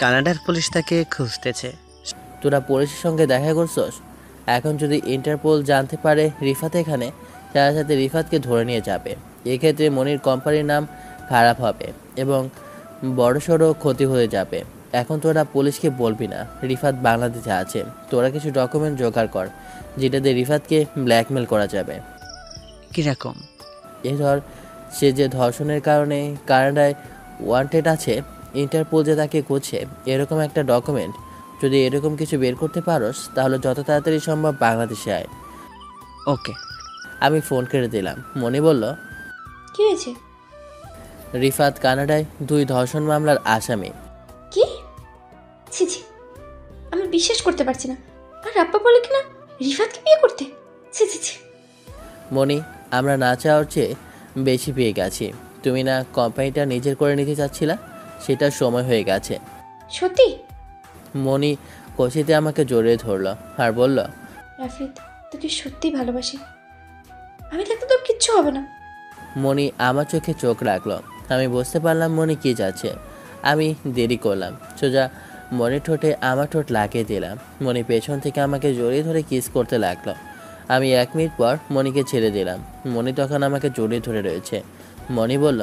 কানাডার পুলিশ তাকে খুঁজতেছে। তোরা পুলিশের সঙ্গে দেখা করছস? এখন যদি ইন্টারপোল জানতে পারে রিফাত এখানে, সাথে সাথে রিফাতকে ধরে নিয়ে যাবে। এক্ষেত্রে মনির কোম্পানির নাম খারাপ হবে এবং বড়সড় ক্ষতি হয়ে যাবে। এখন তোরা পুলিশকে বলবি না রিফাত বাংলাদেশে আছে। তোরা কিছু ডকুমেন্ট জোগাড় কর, যেটাতে রিফাতকে ব্ল্যাকমেল করা যাবে। কীরকম? ধর, সে যে ধর্ষণের কারণে কানাডায় ওয়ান্টেড আছে, ইন্টারপোল যে তাকে খুঁজছে, এরকম একটা ডকুমেন্ট। যদি এরকম কিছু বের করতে পারোস তাহলে যত তাড়াতাড়ি সম্ভব বাংলাদেশে আয়। ওকে। আমি ফোন কেটে দিলাম। মনি বলল, কি হয়েছে? রিফাত কানাডায় 2 ধর্ষণ মামলার আসামি। কি? ছি ছি, আমি বিশ্বাস করতে পারছি না। আর আব্বা বলে কিনা রিফাতকে বিয়ে করতে। ছি ছি ছি। মনি, আমরা না চাওয়ার চেয়ে বেশি পেয়ে গেছি। তুমি না কোম্পানিটা নিজের করে নিতে চাচ্ছিলা, সেটার সময় হয়ে গেছে। সত্যি? মনি কষিতে আমাকে জড়িয়ে ধরল আর বলল, রাফিদ, তোকে সত্যি ভালোবাসি। আমি থাকতে তোর কিচ্ছু হবে না। মনি আমার চোখে চোখ রাখলো। আমি বুঝতে পারলাম মনি কি যাচ্ছে। আমি দেরি করলাম, সোজা মনির ঠোঁটে আমার ঠোঁট লাগিয়ে দিলাম। মনি পেছন থেকে আমাকে জড়িয়ে ধরে কিস করতে লাগলো। আমি 1 মিনিট পর মনিকে ছেড়ে দিলাম। মনি তখন আমাকে জড়িয়ে ধরে রয়েছে। মনি বলল,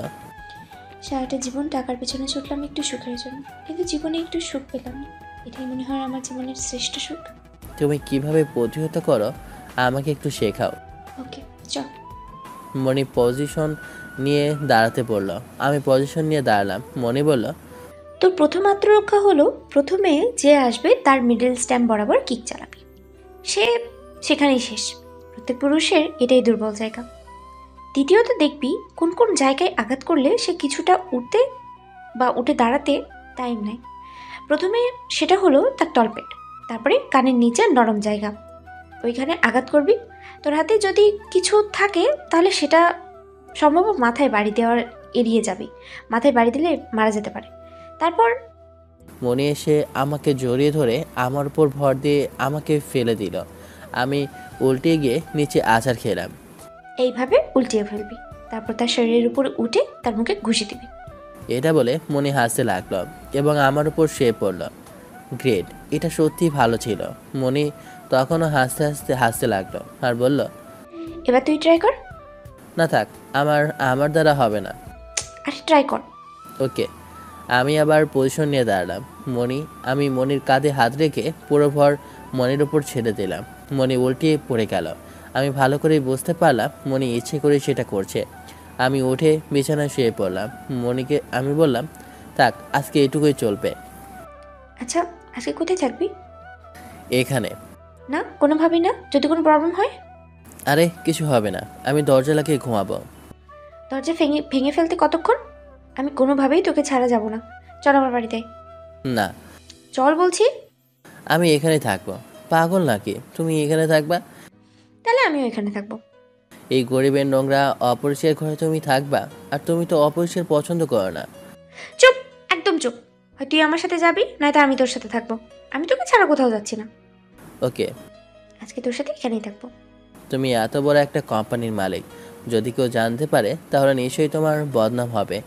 সারাটা জীবন টাকার পেছনে ছুটলাম একটু সুখের জন্য, কিন্তু জীবনে একটু সুখ পেলাম না। এটাই মনে হয় আমার জীবনের শ্রেষ্ঠ সুখ। তুমি কিভাবে প্রতিহত করো আমাকে একটু শেখাও। ওকে চল। মনি পজিশন নিয়ে দাঁড়াতে বলল। আমি পজিশন নিয়ে দাঁড়ালাম। মনি বলল, তোর প্রথম আত্মরক্ষা হলো প্রথমে যে আসবে তার মিডল স্ট্যাম্প বরাবর কিক চালাবি। সে সেখানেই শেষ। প্রত্যেক পুরুষের এটাই দুর্বল জায়গা। দ্বিতীয়ত দেখবি কোন কোন জায়গায় আঘাত করলে সে কিছুটা উঠতে বা উঠে দাঁড়াতে টাইম নেয়। প্রথমে সেটা হলো তার তলপেট, তারপরে কানের নিচে নরম জায়গা, ওইখানে আঘাত করবি। তোর হাতে যদি কিছু থাকে তাহলে সেটা সম্ভব মাথায় বাড়ি দেওয়ার এড়িয়ে যাবি। মাথায় বাড়ি দিলে মারা যেতে পারে। তারপর মনি এসে আমাকে জড়িয়ে ধরে আমার উপর ভর দিয়ে আমাকে ফেলে দিল। আমি উল্টে গিয়ে নিচে আছাড় খেলাম। এইভাবে উল্টিয়ে ফেলবি, তারপর তার শরীরের উপর উঠে তার মুখে ঘুষি দিবি। এটা বলে মনি হাসতে লাগলো এবং আমার উপর শুয়ে পড়ল। গ্রেট, এটা সত্যি ভালো ছিল। মনি তখনও হাসতে হাসতে হাসতে লাগলো আর বলল, এবার তুই ট্রাই কর। না থাক, আমার দ্বারা হবে না। আরে ট্রাই কর। ওকে। আমি আবার পজিশন নিয়ে দাঁড়ালাম। আমি মনির কাঁধে হাত রেখে পুরো ভর মনির ওপর ছেড়ে দিলাম। মনি উল্টিয়ে পড়ে গেল। আমি ভালো করে বুঝতে পারলাম মনি ইচ্ছে করে সেটা করছে। আমি উঠে বিছানায় শুয়ে পড়লাম। মনিকে আমি বললাম, থাক, আজকে এটুকুই চলবে। আচ্ছা আজকে কোথায় থাকবি? এখানে। না কোনোভাবেই না, যদি কোনো প্রবলেম হয়। আরে কিছু হবে না, আমি দরজা লাগিয়ে ঘুমাবো। দরজা ভেঙে ভেঙে ফেলতে কতক্ষণ? আমি কোনোভাবেই তোকে ছাড়া যাব না। চল আমার বাড়িতে। না, চল বলছি। আমি এখানে থাকবো। পাগল নাকি তুমি এখানে থাকবা? তাহলে আমিও এখানে থাকবো। এই গরিবের নোংরা অপরিষ্কার ঘরে তুমি থাকবা? আর তুমি তো অপরিষ্কার পছন্দ করো না। চুপ, একদম চুপ। হয় তুই আমার সাথে যাবি, নয়তো আমি তোর সাথে থাকবো। আমি তোকে ছাড়া কোথাও যাচ্ছি না। ওকে। আজকে তোর সাথে এখানেই থাকবো। তুমি এত বড় একটা কোম্পানির মালিক, যদি কেউ জানতে পারে তাহলে নিশ্চয়ই তোমার বদনাম হবে।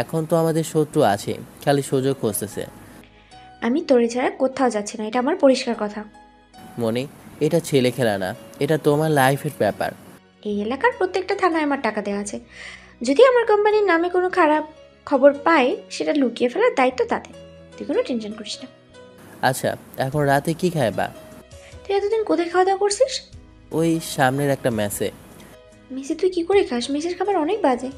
এখন তো আমাদের শত্রু আছে, খালি সুযোগ খুঁজতেছে। আমি তোরে ছাড়া কোথাও যাচ্ছি না, এটা আমার পরিষ্কার কথা। মনি, এটা ছেলে খেলা না, এটা তোমার লাইফের ব্যাপার। এই এলাকার প্রত্যেকটা থানায় আমার টাকা দেওয়া আছে। যদি আমার কোম্পানির নামে কোনো খারাপ খবর পায়, সেটা লুকিয়ে ফেলার দায়িত্ব তাদের। তুই কোনো টেনশন করিস না। আচ্ছা, এখন রাতে কি খাইবা? তুই এতদিন কোথায় খাওয়া দাওয়া করছিস? ওই সামনের একটা মেসে। মেসে তুই কি করে খাস? মেসের খাবার অনেক বাজে।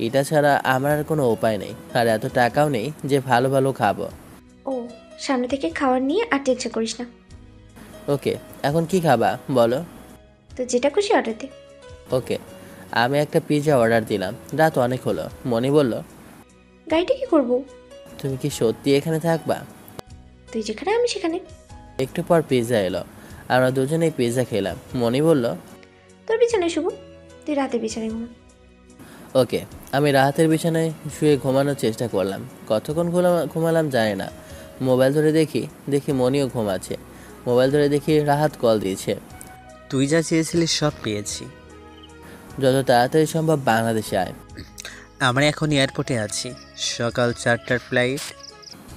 এটা ছাড়া আমার আর কোনো উপায় নেই, আর এত টাকাও নেই যে ভালো ভালো খাবো। ও, সামনে থেকে খাবার নিয়ে আর টেনশন করিস না। ওকে, এখন কি খাবা বলো? তো যেটা খুশি অর্ডার দে। ওকে। আমি একটা পিৎজা অর্ডার দিলাম। রাত অনেক হলো। মনি বলল, গাড়িটা কি করবো? তুমি কি সত্যি এখানে থাকবা? তুই যেখানে আমি সেখানে। একটু পর পিৎজা এলো। আমরা দুজনেই পিৎজা খেলাম। মনি বলল, তোর বিছানায় শুভ, তুই রাতে বিছানায় ঘুমা। ওকে। আমি রাতের বিছানায় শুয়ে ঘুমানোর চেষ্টা করলাম। কতক্ষণ ঘুমালাম জানি না। মোবাইল ধরে দেখি মনিও ঘুমাচ্ছে। মোবাইল ধরে দেখি রাহাত কল দিয়েছে। তুই যা চেয়েছিলিস সব পেয়েছি। যত তাড়াতাড়ি সম্ভব বাংলাদেশে আয়। আমরা এখন এয়ারপোর্টে আছি, সকাল 4টার ফ্লাইট।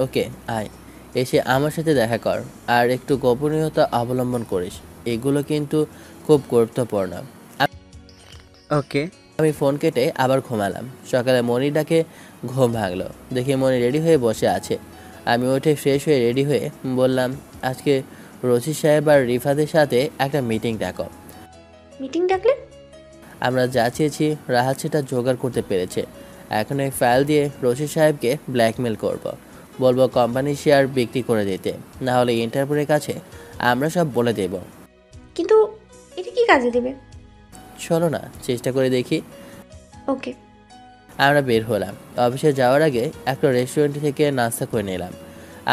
ওকে, আয়। এসে আমার সাথে দেখা কর আর একটু গোপনীয়তা অবলম্বন করিস। এগুলো কিন্তু খুব গুরুত্বপূর্ণ। ওকে। আমি ফোন কেটে আবার ঘুমালাম। সকালে মনি ডাকে ঘুম ভাঙলো। দেখি মনি রেডি হয়ে বসে আছে। আমি উঠে ফ্রেশ হয়ে রেডি হয়ে বললাম, আজকে রশিদ সাহেব আর রিফাতের সাথে একটা মিটিং ডাকো। মিটিং ডাকলে? আমরা যা চেয়েছি রাহাত সেটা জোগাড় করতে পেরেছে। এখন এই ফাইল দিয়ে রশিদ সাহেবকে ব্ল্যাকমেল করব। বলবো কোম্পানির শেয়ার বিক্রি করে দিতে, না হলে ইন্টারপোলের কাছে আমরা সব বলে দেব। কিন্তু এটা কি কাজে দেবে? চলো না, চেষ্টা করে দেখি। ওকে। আমরা বের হলাম। অফিসে যাওয়ার আগে একটা রেস্টুরেন্ট থেকে নাস্তা করে নিলাম।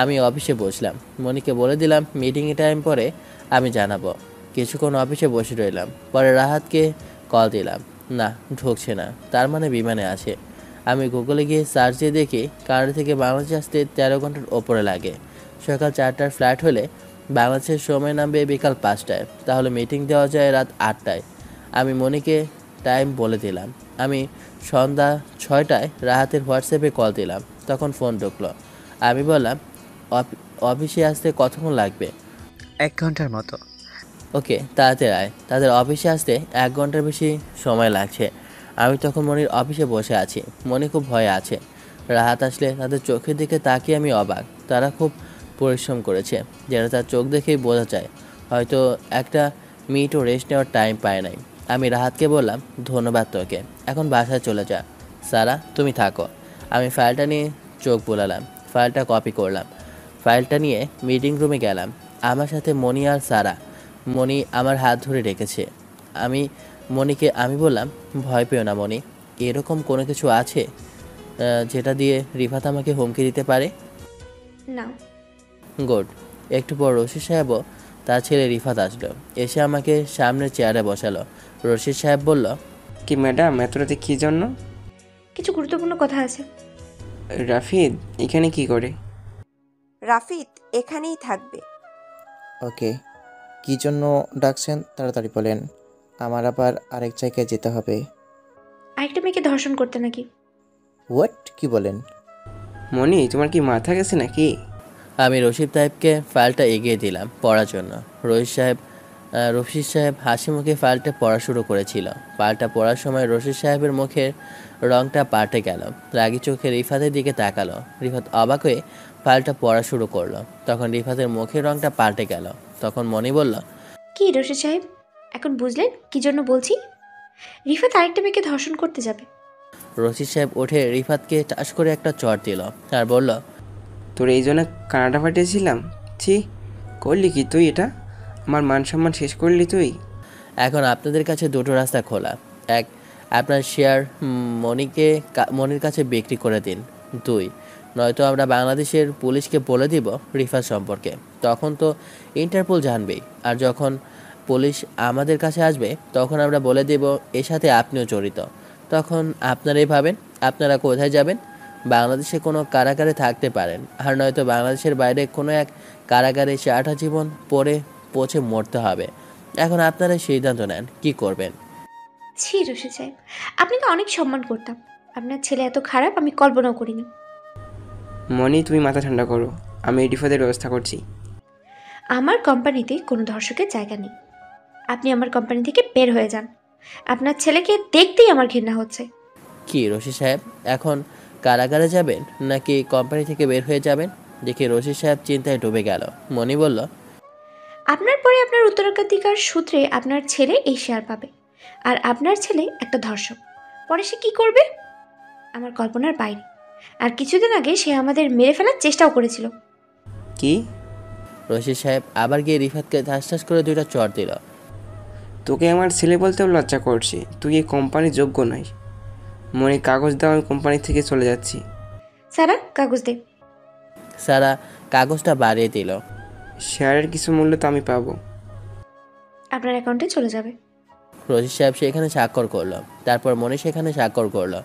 আমি অফিসে বসলাম। মনিকে বলে দিলাম মিটিংয়ে টাইম পরে আমি জানাবো। কিছুক্ষণ অফিসে বসে রইলাম। পরে রাহাতকে কল দিলাম। না, ঢুকছে না। তার মানে বিমানে আছে। আমি গুগলে গিয়ে সার্চ দিয়ে দেখি কানাডা থেকে বাংলাদেশে আসতে 13 ঘন্টার ওপরে লাগে। সকাল 4টার ফ্লাইট হলে বাংলাদেশের সময় নামবে বিকাল 5টায়। তাহলে মিটিং দেওয়া যায় রাত 8টায়। আমি মনিকে টাইম বলে দিলাম। আমি সন্ধ্যা 6টায় রাহাতের হোয়াটসঅ্যাপে কল দিলাম। তখন ফোন ঢুকলো। আমি বললাম, অফিসে আসতে কতক্ষণ লাগবে? 1 ঘন্টার মতো। ওকে, তাড়াতাড়ি আয়। তাদের অফিসে আসতে 1 ঘন্টার বেশি সময় লাগছে। আমি তখন মনির অফিসে বসে আছি। মনি খুব ভয়ে আছে। রাহাত আসলে তাদের চোখের দিকে তাকিয়ে আমি অবাক। তারা খুব পরিশ্রম করেছে, যেটা তার চোখ দেখেই বোঝা যায়। হয়তো একটা মিনিটও রেস্ট নেওয়ার টাইম পায় নাই। আমি রাহাতকে বললাম, ধন্যবাদ তোকে, এখন বাসায় চলে যা। সারা, তুমি থাকো। আমি ফাইলটা নিয়ে চোখ বোলালাম, ফাইলটা কপি করলাম। ফাইলটা নিয়ে মিটিং রুমে গেলাম। আমার সাথে মনি আর সারা। মনি আমার হাত ধরে রেখেছে। মনিকে আমি বললাম, ভয় পেও না মনি, এরকম কোনো কিছু আছে যেটা দিয়ে রিফাত আমাকে হুমকি দিতে পারে? না। গুড। একটু পর রশিদ সাহেবও তার ছেলে রিফাত আসলো। এসে আমাকে সামনের চেয়ারে বসালো। রশিদ সাহেব বলল, কি ম্যাডাম, এত রাতে কী জন্য? কিছু গুরুত্বপূর্ণ কথা আছে। রাফিদ এখানে কি করে? রাফিদ এখানেই থাকবে। ওকে, কী জন্য ডাকছেন তাড়াতাড়ি বলেন, আমার আবার আরেক জায়গায় যেতে হবে। আরেকটা মেয়েকে ধর্ষণ করতে নাকি? হোয়াট, কি বলেন? মনি, তোমার কি মাথা গেছে নাকি? আমি রশিদ সাহেবকে ফাইলটা এগিয়ে দিলাম পড়ার জন্য। রশিদ সাহেব হাসি মুখে ফাইলটা পড়া শুরু করেছিল। ফাইলটা পড়ার সময় রশিদ সাহেবের মুখের রংটা পাল্টে গেল। রাগী চোখে রিফাতের দিকে তাকালো। রিফাত অবাক হয়ে ফাইলটা পড়া শুরু করলো। তখন রিফাতের মুখের রংটা পাল্টে গেল। তখন মনি বলল, কি রশিদ সাহেব, এখন বুঝলেন কি জন্য বলছি? রিফাত আরেকটা মেয়েকে ধর্ষণ করতে যাবে। রশিদ সাহেব উঠে রিফাতকে টাস করে একটা চড় দিল আর বলল, তোর এই জন্য কানাডা পাঠিয়েছিলাম। ছি, করলি কি তুই এটা? আমার মান সম্মান শেষ করলি তুই। এখন আপনাদের কাছে দুটো রাস্তা খোলা। এক, আপনার শেয়ার মনির কাছে বিক্রি করে দিন। 2, নয়তো আমরা বাংলাদেশের পুলিশকে বলে দিব রিফাত সম্পর্কে। তখন তো ইন্টারপোল জানবেই। আর যখন পুলিশ আমাদের কাছে আসবে তখন আমরা বলে দেব এর সাথে আপনিও জড়িত। তখন আপনারাই ভাবেন আপনারা কোথায় যাবেন। বাংলাদেশে কোনো কারাগারে থাকতে পারেন, আর নয়তো বাংলাদেশের বাইরে কোনো এক কারাগারে সারাটা জীবন পচে মরতে হবে। এখন আপনারা সিদ্ধান্ত নেন কি করবেন। ছি রশিদ সাহেব, আপনাকে অনেক সম্মান করতাম। আপনার ছেলে এত খারাপ আমি কল্পনাও করিনি। মনি, তুমি মাথা ঠান্ডা করো, আমি এই রিফাতের ব্যবস্থা করছি। আমার কোম্পানিতে কোনো ধর্ষকের জায়গা নেই। আপনি আমার কোম্পানি থেকে বের হয়ে যান। আপনার ছেলেকে দেখতেই আমার ঘৃণা হচ্ছে। কি রশিদ সাহেব, এখন কারাগারে যাবেন নাকি কোম্পানি থেকে বের হয়ে যাবেন? দেখে রশিদ সাহেব চিন্তায় ডুবে গেল। মনি বলল, আপনার পরে আপনার উত্তরাধিকার সূত্রে আপনার ছেলে এই শেয়ার পাবে, আর আপনার ছেলে একটা ধর্ষক। পরে সে কি করবে আমার কল্পনার বাইরে। আর কিছুদিন আগে সে আমাদের মেরে ফেলার চেষ্টাও করেছিল। কি? রশিদ সাহেব আবার গিয়ে রিফাতকে ঠাস করে 2টা চড় দিল। তোকে আমার ছেলে বলতেও লজ্জা করছি, তুই এই কোম্পানির যোগ্য নয়। মনি, কাগজ দাও, আমি কোম্পানি থেকে চলে যাচ্ছি। সারা, কাগজ দে। সারা কাগজটা বাড়িয়ে দিল। শেয়ারের কিছু মূল্য তো আমি পাবো। আপনার অ্যাকাউন্টে চলে যাবে। রশিদ সাহেব সেখানে স্বাক্ষর করলো। তারপর মনি সেখানে স্বাক্ষর করলো।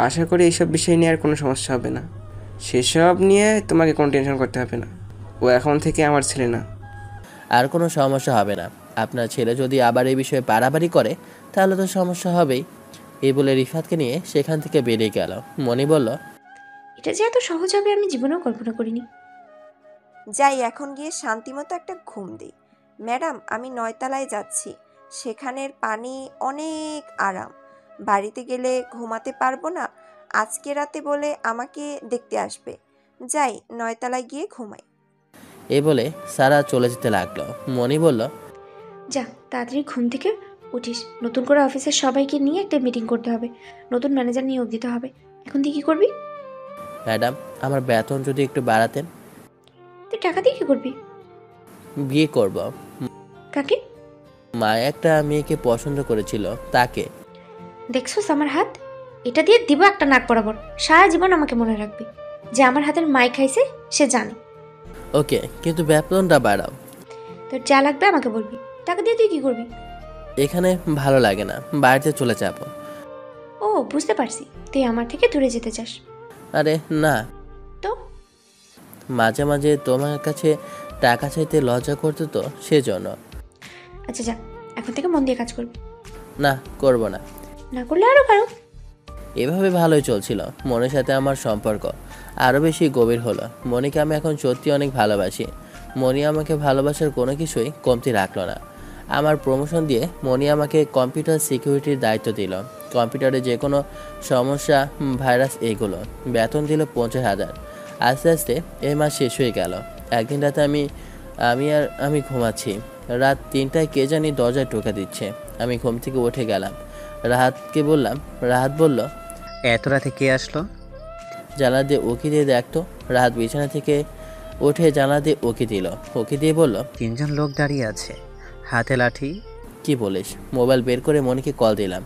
আশা করি এইসব বিষয় নিয়ে আর কোনো সমস্যা হবে না। সেসব নিয়ে তোমাকে কোনো টেনশন করতে হবে না। ও এখন থেকে আমার ছেলে না। আর কোনো সমস্যা হবে না। আপনার ছেলে যদি আবার এই বিষয়ে বাড়াবাড়ি করে তাহলে তো সমস্যা হবেই। এই বলে রিফাতকে নিয়ে সেখান থেকে বেরিয়ে গেল। মনি বলল, এটা যে এত সহজ হবে আমি জীবনেও কল্পনা করিনি। যাই, এখন গিয়ে শান্তিমতো একটা ঘুম দিই। ম্যাডাম, আমি 9 তলায় যাচ্ছি। সেখানের পানি অনেক আরাম। বাড়িতে গেলে ঘুমাতে পারবো না। আজকে রাতে বলে আমাকে দেখতে আসবে। যাই, 9 তলায় গিয়ে ঘুমাই। এই বলে সারা চলে যেতে লাগলো। মনি বলল, যা, তাড়াতাড়ি ঘুম থেকে উঠিস। নতুন করে অফিসের সবাইকে নিয়ে একটা মিটিং করতে হবে। নতুন ম্যানেজার নিয়োগ দিতে হবে। এখন তুই কী করবি? ম্যাডাম, আমার বেতন যদি একটু বাড়াতেন। তুই টাকা দিয়ে কী করবি? বিয়ে করব। কাকে? মা একটা মেয়েকে পছন্দ করেছিল, তাকে। দেখছস আমার হাত? এটা দিয়ে দিব একটা নাক বরাবর। সারা জীবন আমাকে মনে রাখবি। যে আমার হাতের মাই খাইছে সে জানে। ওকে, কিন্তু বেতনটা বাড়াও। তোর যা লাগবে আমাকে বলবি। টাকা দিয়ে তুই কী করবি? এখানে ভালো লাগে না, বাড়িতে চলে যাব। ও, বুঝতে পারছি, তুই আমার থেকে দূরে যেতে চাস। আরে না, তো মাঝে মাঝে তোমার কাছে টাকা চাইতে লজ্জা করতে, তো সেজন্য। আচ্ছা যা, এখন থেকে মন দিয়ে কাজ করবি। না, করব না। না করলে আরো কারো। এভাবে ভালোই চলছিল। মনের সাথে আমার সম্পর্ক আরও বেশি গভীর হলো। মনিকে আমি এখন সত্যি অনেক ভালোবাসি। মনি আমাকে ভালোবাসার কোনো কিছুই কমতি রাখলো না। আমার প্রমোশন দিয়ে মনি আমাকে কম্পিউটার সিকিউরিটির দায়িত্ব দিল। কম্পিউটারে যে কোনো সমস্যা, ভাইরাস, এগুলো বেতন দিল 50,000। আস্তে আস্তে এই মাস শেষ হয়ে গেল। একদিন রাতে আমি ঘুমাচ্ছি। রাত 3টায় কে জানি দরজায় টোকা দিচ্ছে। আমি ঘুম থেকে উঠে গেলাম, রাহাতকে বললাম। রাহাত বলল, এত রাতে কে আসলো? জানলা দিয়ে উকি দিয়ে দেখতো। রাহাত বিছানা থেকে উঠে জানলা দিয়ে উকি দিল। উকি দিয়ে বলল, 3জন লোক দাঁড়িয়ে আছে, হাতে লাঠি। কি বলিস? মোবাইল বের করে মনিকে কল দিলাম।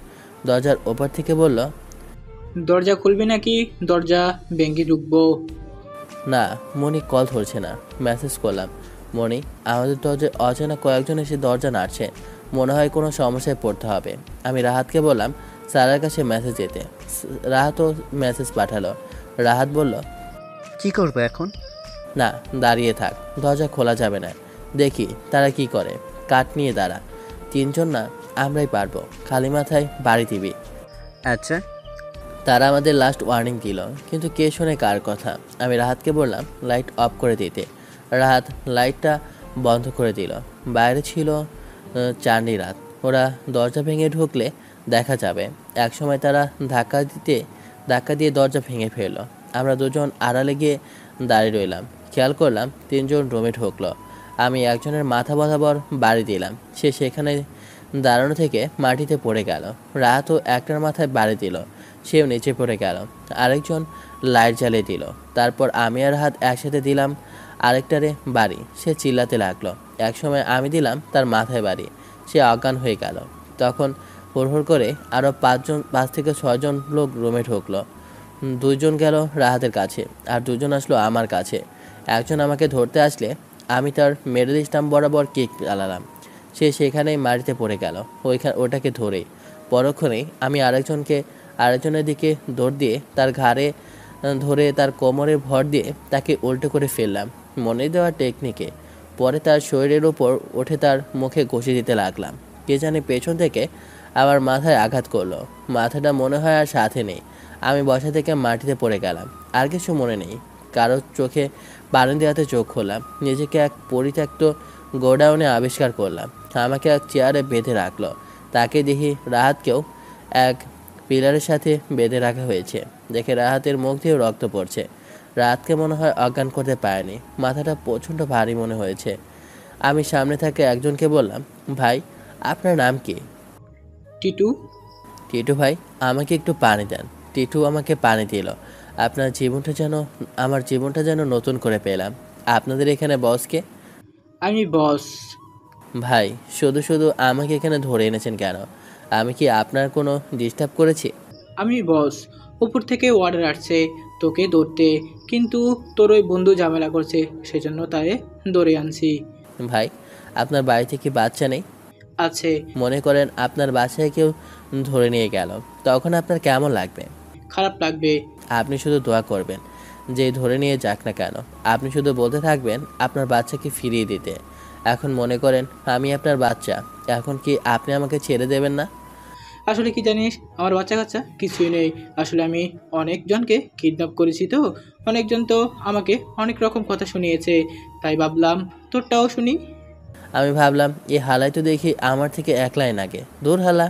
দরজার ওপার থেকে বলল, দরজা খুলবি নাকি দরজা ভেঙে ঢুকবো? না। মনি কল ধরছে না। মেসেজ করলাম, মনি, আমাদের দরজায় অচেনা কয়েকজন এসে দরজা নাড়ছে, মনে হয় কোনো সমস্যায় পড়তে হবে। আমি রাহাতকে বললাম স্যারের কাছে মেসেজ দিতে। রাহাতও মেসেজ পাঠালো। রাহাত বলল, কি করবো এখন? না, দাঁড়িয়ে থাক, দরজা খোলা যাবে না, দেখি তারা কি করে। কাঠ নিয়ে দাঁড়া। 3জন না, আমরাই পারবো, খালি মাথায় বাড়ি দিবি। আচ্ছা। তারা আমাদের লাস্ট ওয়ার্নিং দিল, কিন্তু কে শোনে কার কথা। আমি রাহাতকে বললাম লাইট অফ করে দিতে। রাহাত লাইটটা বন্ধ করে দিল। বাইরে ছিল চাঁদনি রাত। ওরা দরজা ভেঙে ঢুকলে দেখা যাবে। একসময় তারা ধাক্কা দিয়ে দরজা ভেঙে ফেললো। আমরা দুজন আড়ালে গিয়ে দাঁড়িয়ে রইলাম। খেয়াল করলাম 3জন রুমে ঢুকলো। আমি একজনের মাথা বরাবর বাড়ি দিলাম। সে সেখানে দাঁড়ানো থেকে মাটিতে পড়ে গেল। রাহাতও একটার মাথায় বাড়ি দিল, সেও নিচে পড়ে গেল। আরেকজন লাইট জ্বালিয়ে দিল। তারপর আমি আর রাহাত একসাথে দিলাম আরেকটারে বাড়ি। সে চিল্লাতে লাগলো। একসময় আমি দিলাম তার মাথায় বাড়ি। সে অজ্ঞান হয়ে গেল। তখন হুড় করে আরও 5 থেকে 6জন লোক রুমে ঢুকলো। 2জন গেল রাহাতের কাছে, আর 2জন আসলো আমার কাছে। একজন আমাকে ধরতে আসলে আমি তার মেডেল স্টাম্প বরাবর কিক চালালাম। সে সেখানেই মাটিতে পড়ে গেল। ওটাকে ধরেই পরক্ষণেই আমি আরেকজনের দিকে দৌড় দিয়ে তার ঘাড়ে ধরে তার কোমরে ভর দিয়ে তাকে উল্টো করে ফেললাম মনে দেওয়া টেকনিকে। পরে তার শরীরের ওপর উঠে তার মুখে ঘষে দিতে লাগলাম। কে জানে পেছন থেকে আমার মাথায় আঘাত করলো। মাথাটা মনে হয় আর সাথে নেই। আমি বসা থেকে মাটিতে পড়ে গেলাম। আর কিছু মনে নেই। কারোর চোখে পানি দেওয়াতে চোখ খুললাম। নিজেকে এক পরিত্যক্ত গোডাউনে আবিষ্কার করলাম। আমাকে এক চেয়ারে বেঁধে রাখলো। তাকে দেখি রাহাতকেও এক পিলারের সাথে বেঁধে রাখা হয়েছে। দেখে রাহাতের মুখ দিয়ে রক্ত পড়ছে। রাহাতকে মনে হয় অজ্ঞান করতে পারেনি। মাথাটা প্রচণ্ড ভারী মনে হয়েছে। আমি সামনে থাকা একজনকে বললাম, ভাই, আপনার নাম কি? টিটু। টিটু ভাই, আমাকে একটু পানি দেন। টিটু আমাকে পানি দিল। আমার জীবনটা যেন নতুন করে পেলাম। আপনাদের এখানে বসকে? আমি বস। ভাই, শুধু আমাকে এখানে ধরে এনেছেন কেন? আমি কি আপনার কোনো ডিস্টার্ব করেছি? আমি বস। উপর থেকে অর্ডার আসছে তোকে ধরতে, কিন্তু তোর ওই বন্ধু ঝামেলা করছে, সেজন্য তাই ধরে আনছি। ভাই, আপনার বাড়িতে কি বাচ্চা নেই? আছে। মনে করেন আপনার বাসায় কেউ ধরে নিয়ে গেল, তখন আপনার কেমন লাগবে? খারাপ লাগবে। আপনি শুধু দোয়া করবেন যে ধরে নিয়ে যাক না কেন। আপনি শুধু বলতে থাকবেন আপনার বাচ্চাকে ফিরিয়ে দিতে। এখন মনে করেন আমি আপনার বাচ্চা, এখন কি আপনি আমাকে ছেড়ে দেবেন না? আসলে কি জানিস, আমার বাচ্চা কাচ্চা কিছুই নেই। আসলে আমি অনেকজনকে কিডন্যাপ করেছি, তো অনেকজন তো আমাকে অনেক রকম কথা শুনিয়েছে, তাই ভাবলাম তোরটাও শুনি। আমি ভাবলাম এই হালাই তো দেখি আমার থেকে এক লাইন আগে। দূর হালা।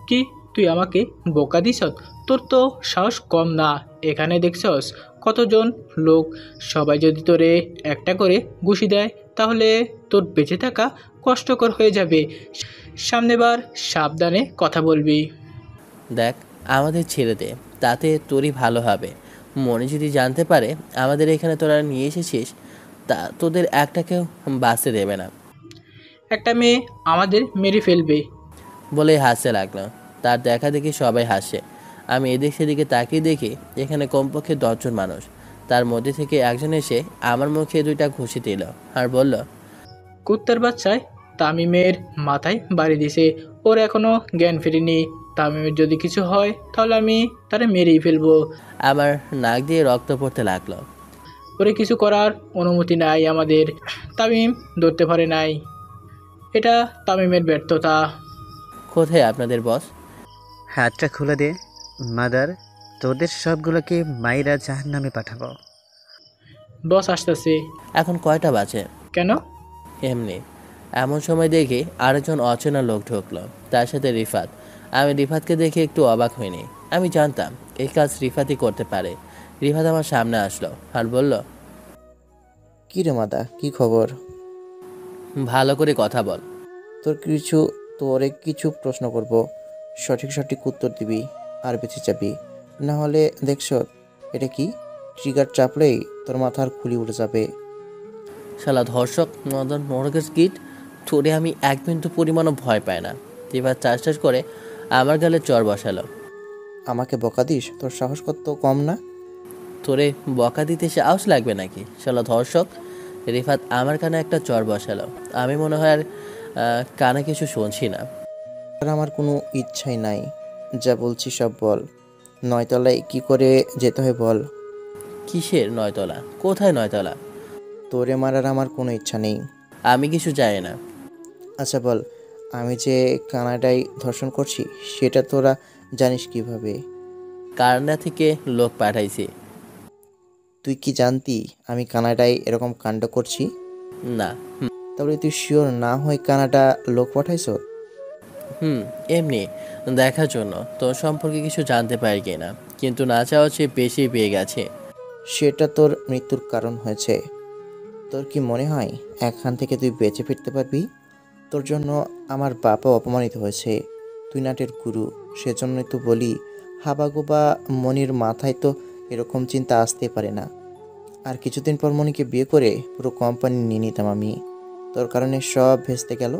কি তুই আমাকে বোকা দিস? তোর তো সাহস কম না। এখানে দেখছস কতজন লোক, সবাই যদি তোরে একটা করে ঘুষি দেয় তাহলে তোর বেঁচে থাকা কষ্টকর হয়ে যাবে। সামনেবার সাবধানে কথা বলবি। দেখ, আমাদের ছেড়ে দে, তাতে তোরই ভালো হবে। মনে যদি জানতে পারে আমাদের এখানে তোরা নিয়ে এসেছিস, তা তোদের একটাকেও বাঁচতে দেবে না। একটা মেয়ে আমাদের মেরে ফেলবে বলে হাসতে লাগলো। তার দেখা দেখি সবাই হাসে। আমি এদিক সেদিকে তাকিয়ে দেখি এখানে কমপক্ষে 10জন মানুষ। তার মধ্যে থেকে একজন এসে আমার মুখে 2টা ঘুষি দিল আর বলল, কুত্তার বাচ্চায় তামিমের মাথায় বাড়ি দিছে, ওর এখনো জ্ঞান ফেরেনি। তামিমের যদি কিছু হয় তাহলে আমি তারে মেরেই ফেলবো। আমার নাক দিয়ে রক্ত পড়তে লাগলো। ওরে কিছু করার অনুমতি নাই আমাদের। তামিম ধরতে পারে নাই, এটা তামিমের ব্যর্থতা। কোথায় আপনাদের বস? হাতটা খুলে দে। মাদার, তোদের সবগুলোকে মাইরা জাহান্নামে পাঠাবো। বস আসতেছে। এখন কয়টা বাজে? কেন? এমনি। এমন সময় দেখি আরেকজন অচেনা লোক ঢুকলো, তার সাথে রিফাত। আমি রিফাতকে দেখে একটু অবাক হইনি। আমি জানতাম এই কাজ রিফাতই করতে পারে। রিফাত আমার সামনে আসলো আর বলল, কী রে মাদা, কি খবর? ভালো করে কথা বল। তোরে কিছু প্রশ্ন করব, সঠিক সঠিক উত্তর দিবি আর বেঁচে যাবি। না হলে দেখছ এটা কি, ট্রিগার চাপলেই তোর মাথার খুলি উঠে যাবে। শালা ধর্ষক মদন মোরগের কিট, তোরে আমি এক বিন্দু পরিমাণও ভয় পাই না। রিফাত চাষ করে আমার গালে চর বসালো। আমাকে বকা দিস? তোর সাহস কত কম না? তোরে বকা দিতে সাহস লাগবে নাকি শালা ধর্ষক? রিফাত আমার কানে একটা চর বসালো। আমি মনে হয় আর কানে কিছু শুনছি না। আর আমার কোনো ইচ্ছাই নাই, যা বলছি সব বল। নয়তলায় কি করে যেতে হয় বল। কিসের নয়তলা? কোথায় নয়তলা? তোরে মারার আমার কোনো ইচ্ছা নেই। আমি কিছু জানি না। আচ্ছা বল, আমি যে কানাডায় ধর্ষণ করছি সেটা তোরা জানিস কিভাবে? কানাডা থেকে লোক পাঠাইছি। তুই কি জানতি আমি কানাডায় এরকম কাণ্ড করছি? না। তাহলে তুই শিওর না হয় কানাডা লোক পাঠাইছ? এমনি দেখার জন্য। তোর সম্পর্কে কিছু জানতে পারি কিনা, কিন্তু না চাওয়া চেয়ে বেশি পেয়ে গেছে। সেটা তোর মৃত্যুর কারণ হয়েছে। তোর কি মনে হয় এখান থেকে তুই বেঁচে ফিরতে পারবি? তোর জন্য আমার বাবা অপমানিত হয়েছে। তুই নাটের গুরু, সেজন্যই তো বলি হাবাগোবা মনির মাথায় তো এরকম চিন্তা আসতে পারে না। আর কিছুদিন পর মনিকে বিয়ে করে পুরো কোম্পানি নিয়ে নিতাম আমি। তোর কারণে সব ভেস্তে গেল।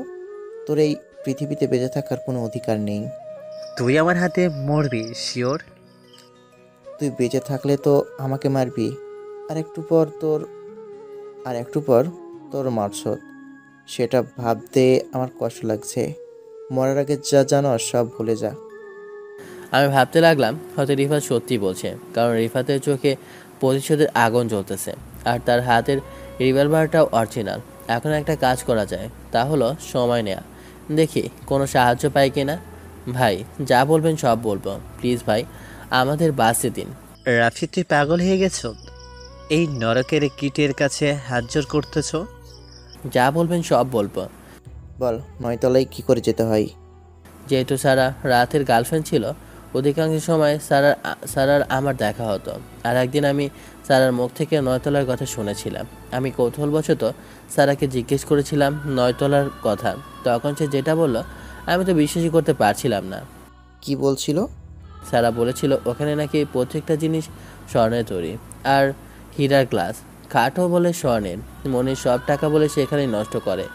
তোর এই পৃথিবীতে বেঁচে থাকার কোনো অধিকার নেই। তুই আমার হাতে মরবি শিওর? তুই বেঁচে থাকলে তো আমাকে মারবি, আর একটু পর তোর মারছত। সেটা ভাবতে আমার কষ্ট লাগছে। মরার আগে যা জানো সব ভুলে যা। আমি ভাবতে লাগলাম হয়তো রিফাত সত্যি বলছে, কারণ রিফাতের চোখে প্রতিশোধের আগুন জ্বলতেছে আর তার হাতের রিভলভারটাও অরিজিনাল। এখন একটা কাজ করা যায়, তা হলো সময় নেওয়া। দেখি কোনো সাহায্য পাই কিনা। ভাই যা বলবেন সব বলবো, প্লিজ ভাই আমাদের বাঁচতে দিন। রাফি, তুই পাগল হয়ে গেছ? এই নরকের কিটের কাছে হাত জোর করতেছ? যা বলবেন সব বলবো। বল, নয়তলায় কি করে যেতে হয়? যেহেতু সারা রাতের গার্লফ্রেন্ড ছিল, অধিকাংশ সময় সারার আমার দেখা হতো। আর একদিন আমি সারার মুখ থেকে নয়তলার কথা শুনেছিলাম। আমি কৌতূহলবশত সারাকে জিজ্ঞেস করেছিলাম নয়তলার কথা। তখন সে যেটা বলল আমি তো বিশ্বাসই করতে পারছিলাম না। কি বলছিল? সারা বলেছিল ওখানে নাকি প্রত্যেকটা জিনিস স্বর্ণের তৈরি, আর হীরার গ্লাস। কাঠও বলে স্বর্ণের। মনির সব টাকা বলে সেখানে নষ্ট করে।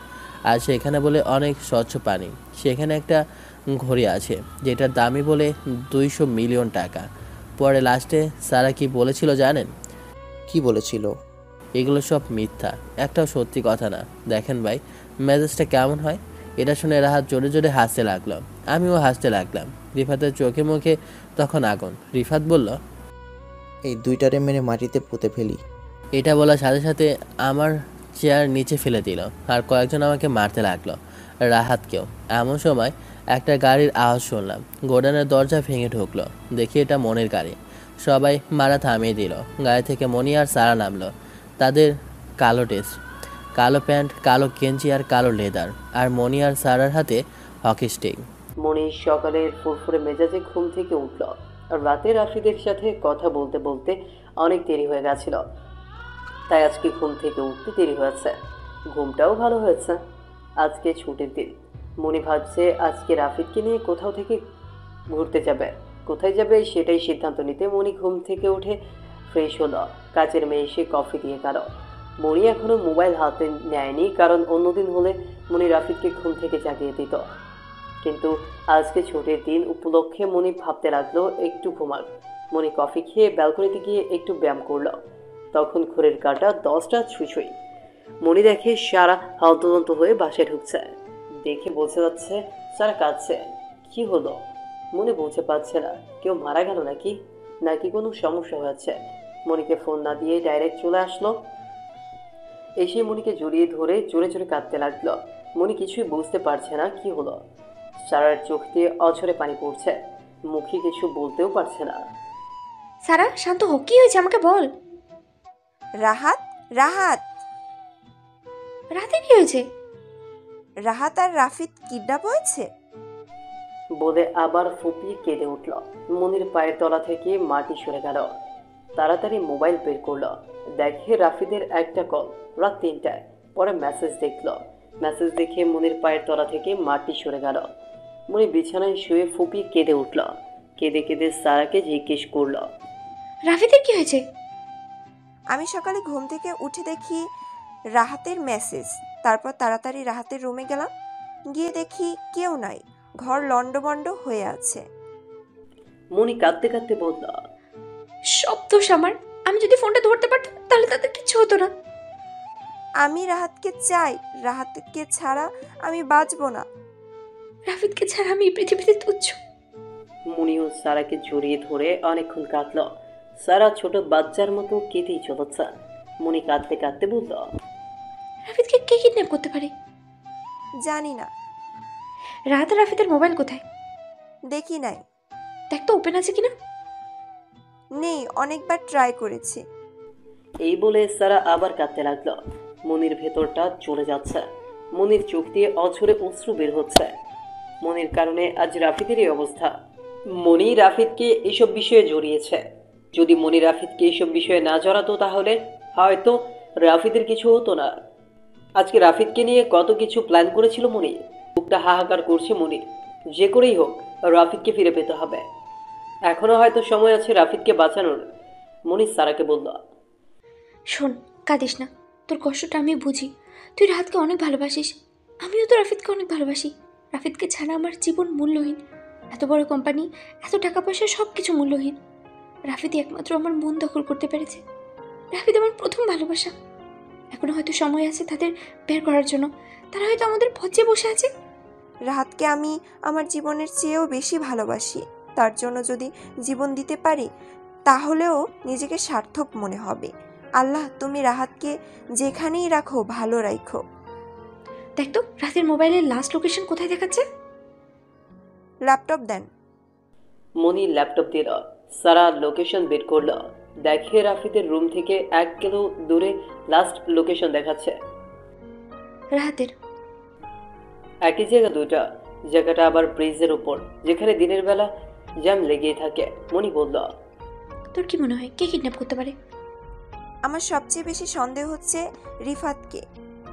আর সেখানে বলে অনেক স্বচ্ছ পানি। সেখানে একটা ঘড়ি আছে যেটার দামই বলে 200 মিলিয়ন টাকা। পরে লাস্টে সারা কি বলেছিল জানেন? কি বলেছিল? এগুলো সব মিথ্যা, একটাও সত্যি কথা না। দেখেন ভাই মেজাজটা কেমন হয়। এটা শুনে রাহাত জোরে জোরে হাসতে লাগলো। আমিও হাসতে লাগলাম। রিফাতের চোখে মুখে তখন আগুন। রিফাত বলল, এই দুইটারে মেরে মাটিতে পুঁতে ফেলি। এটা বলার সাথে সাথে আমার চেয়ার নিচে ফেলে দিল আর কয়েকজন আমাকে মারতে লাগলো, রাহাতকেও। এমন সময় একটা গাড়ির আওয়াজ শুনলাম। গোডাউনের দরজা ভেঙে ঢুকলো। দেখি এটা মনির গাড়ি। সবাই মারা থামিয়ে দিল। গাড়ি থেকে মনি আর সারা নামলো। তাদের কালো ড্রেস, কালো প্যান্ট, কালো গেঞ্জি আর কালো লেদার, আর মনি আর সারার হাতে হকি স্টিক। মনি সকালের ফুরফুরে মেজাজে ঘুম থেকে উঠল। আর রাতে রাফিদের সাথে কথা বলতে বলতে অনেক দেরি হয়ে গেছিল, তাই আজকে ঘুম থেকে উঠতে দেরি হয়েছে। ঘুমটাও ভালো হয়েছে, আজকে ছুটির দিন। মনি ভাবছে আজকে রাফিদকে নিয়ে কোথাও থেকে ঘুরতে যাবে। কোথায় যাবে সেটাই সিদ্ধান্ত নিতে মনি ঘুম থেকে উঠে ফ্রেশ হলো। কাজের মেয়ে এসে কফি দিয়ে গেল। মনি এখনও মোবাইল হাতে নেয়নি, কারণ অন্যদিন হলে মনি রাফিদকে ঘুম থেকে জাগিয়ে দিত। কিন্তু আজকে ছুটির দিন উপলক্ষে মনি ভাবতে লাগলো একটু ঘুমাক। মনি কফি খেয়ে ব্যালকনিতে গিয়ে একটু ব্যায়াম করলো। তখন ঘড়ির কাঁটা 10টা ছুঁই। মনি দেখে সারা হন্তদন্ত হয়ে বাসায় ঢুকছে। দেখে বোঝা যাচ্ছে সারা কাঁদছে। কি হলো মনি বুঝতে পারছে না। কেউ মারা গেল নাকি নাকি কোনো সমস্যা হয়েছে। মনিকে ফোন না দিয়ে ডাইরেক্ট চলে আসলো। এসে মনিকে জড়িয়ে ধরে জোরে জোরে কাঁদতে লাগলো। মনি কিছুই বুঝতে পারছে না কি হলো। সারার চোখ দিয়ে অঝরে পানি পড়ছে। মুখে কিছু বলতেও পারছে না। সারা শান্ত হোক, কি হয়েছে আমাকে বল। রাহাত, রাহাত, রাতে কি হয়েছে? রাহাত আর রাফিদ কিডন্যাপ হয়েছে। বলে আবার ফুপিয়ে কেঁদে উঠল। মনির পায়ের তলা থেকে মাটি সরে গেল। তাড়াতাড়ি মোবাইল বের করলো, দেখে রাফিদের একটা কল, রাত 3টায়। পরে মেসেজ দেখল, মেসেজ দেখে মনির পায়ের তলা থেকে মাটি সরে গেল। মনি বিছানায় শুয়ে ফুপিয়ে কেঁদে উঠল। কেঁদে কেঁদে সারাকে জিজ্ঞেস করলো, রাফিদের কি হয়েছে? আমি সকালে ঘুম থেকে উঠে দেখি রাহাতের মেসেজ। তারপর তাড়াতাড়ি রাহাতের রুমে গেলাম, গিয়ে দেখি কেউ নাই, ঘর লন্ডভন্ড হয়ে আছে। মনি কাঁদতে কাঁদতে বলল, সব দোষ আমার। আমি যদি ফোনটা ধরতে পারতাম তাহলে তাদের কিছু হতো না। আমি রাহাতকে চাই, রাহাতকে ছাড়া আমি বাঁচবো না। রাফিদকে ছাড়া আমি এই পৃথিবীতে তুচ্ছ। মনিও সারাকে জড়িয়ে ধরে অনেকক্ষণ কাঁদল। সারা ছোট বাচ্চার মতো কেঁদেই চলেছে। মনি কাঁদতে কাঁদতে বলল, রাফিদকে কে কিডন্যাপ করতে পারে? জানি না, রাহাত আর রাফিদের মোবাইল কোথায়? দেখি নাই। দেখ তো ওপেন আছে কিনা। নেই, অনেকবার ট্রাই করেছি। এই বলে সারা আবার কাঁদতে লাগলো। মনির ভেতরটা চলে যাচ্ছে। মনির চোখ দিয়ে অঝরে অশ্রু বের হচ্ছে। মনির কারণে আজ রাফিদের এই অবস্থা। মনি রাফিদকে এসব বিষয়ে জড়িয়েছে। যদি মনি রাফিদকে এসব বিষয়ে না জড়াতো তাহলে হয়তো রাফিদের কিছু হতো না। আজকে রাফিদকে নিয়ে কত কিছু প্ল্যান করেছিল মনি। বুকটা হাহাকার করছে মনি। যে করেই হোক রাফিদকে ফিরে পেতে হবে। এখনো হয়তো সময় আছে রাফিদকে বাঁচানোর। মনি সারাকে বলল, শোন, কাঁদিস না, তোর কষ্টটা আমি বুঝি। তুই রাহাতকে অনেক ভালোবাসিস, আমিও তো রাফিদকে অনেক ভালোবাসি। রাফিদকে ছাড়া আমার জীবন মূল্যহীন। এত বড় কোম্পানি, এত টাকা পয়সা, সব কিছু মূল্যহীন। রাফিদই একমাত্র আমার মন দখল করতে পেরেছে। রাফিদ আমার প্রথম ভালোবাসা। এখনো হয়তো সময় আছে তাদের বের করার জন্য। তারা হয়তো আমাদের পথে বসে আছে। রাহাতকে আমি আমার জীবনের চেয়েও বেশি ভালোবাসি। তার জন্য যদি জীবন দিতে পারি তাহলেও নিজেকে সার্থক মনে হবে। আল্লাহ, তুমি রাহাতকে যেখানেই রাখো ভালো রাখো। দেখ তো রাতের মোবাইলের লাস্ট লোকেশন কোথায় দেখাচ্ছে। ল্যাপটপ দেন। মনি ল্যাপটপ দিল। সারা লোকেশন বের করলো, দেখে রাফিদের রুম থেকে 1 কিলো দূরে লাস্ট লোকেশন দেখাচ্ছে। রাহাতের একই জায়গা দুইটা, জায়গাটা আবার ব্রিজের উপর, যেখানে দিনের বেলা জ্যাম লেগেই থাকে। মনি বলল, তোর কি মনে হয় কে কিডন্যাপ করতে পারে? আমার সবচেয়ে বেশি সন্দেহ হচ্ছে রিফাতকে।